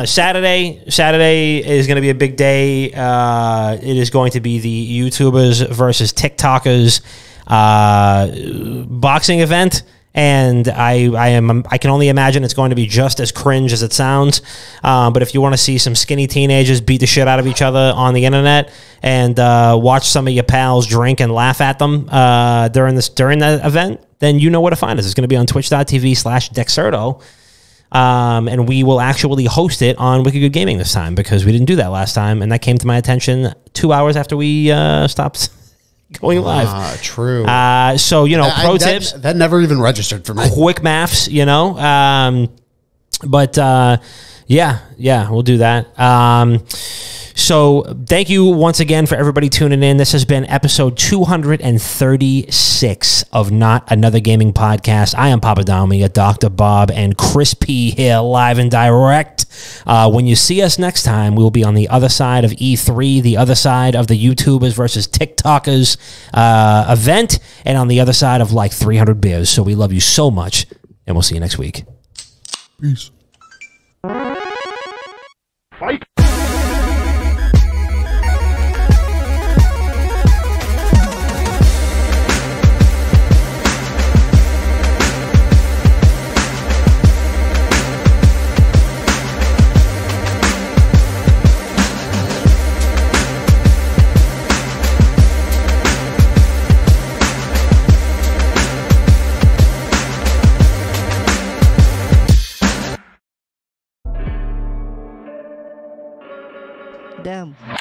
Saturday is going to be a big day. It is going to be the YouTubers versus TikTokers boxing event, and I can only imagine it's going to be just as cringe as it sounds. But if you want to see some skinny teenagers beat the shit out of each other on the internet and watch some of your pals drink and laugh at them during that event, then you know where to find us. It's going to be on twitch.tv/Dexerto. And we will actually host it on Wicked Good Gaming this time because we didn't do that last time. And that came to my attention 2 hours after we stopped going live. True. Pro tips. That never even registered for me. Quick maths, we'll do that. So thank you once again for everybody tuning in. This has been episode 236 of Not Another Gaming Podcast. I am Papa Dami, Dr. Bob, and Chris P here live and direct. When you see us next time, we will be on the other side of E3, the other side of the YouTubers versus TikTokers event, and on the other side of 300 beers. So we love you so much, and we'll see you next week. Peace. Fight! Sam.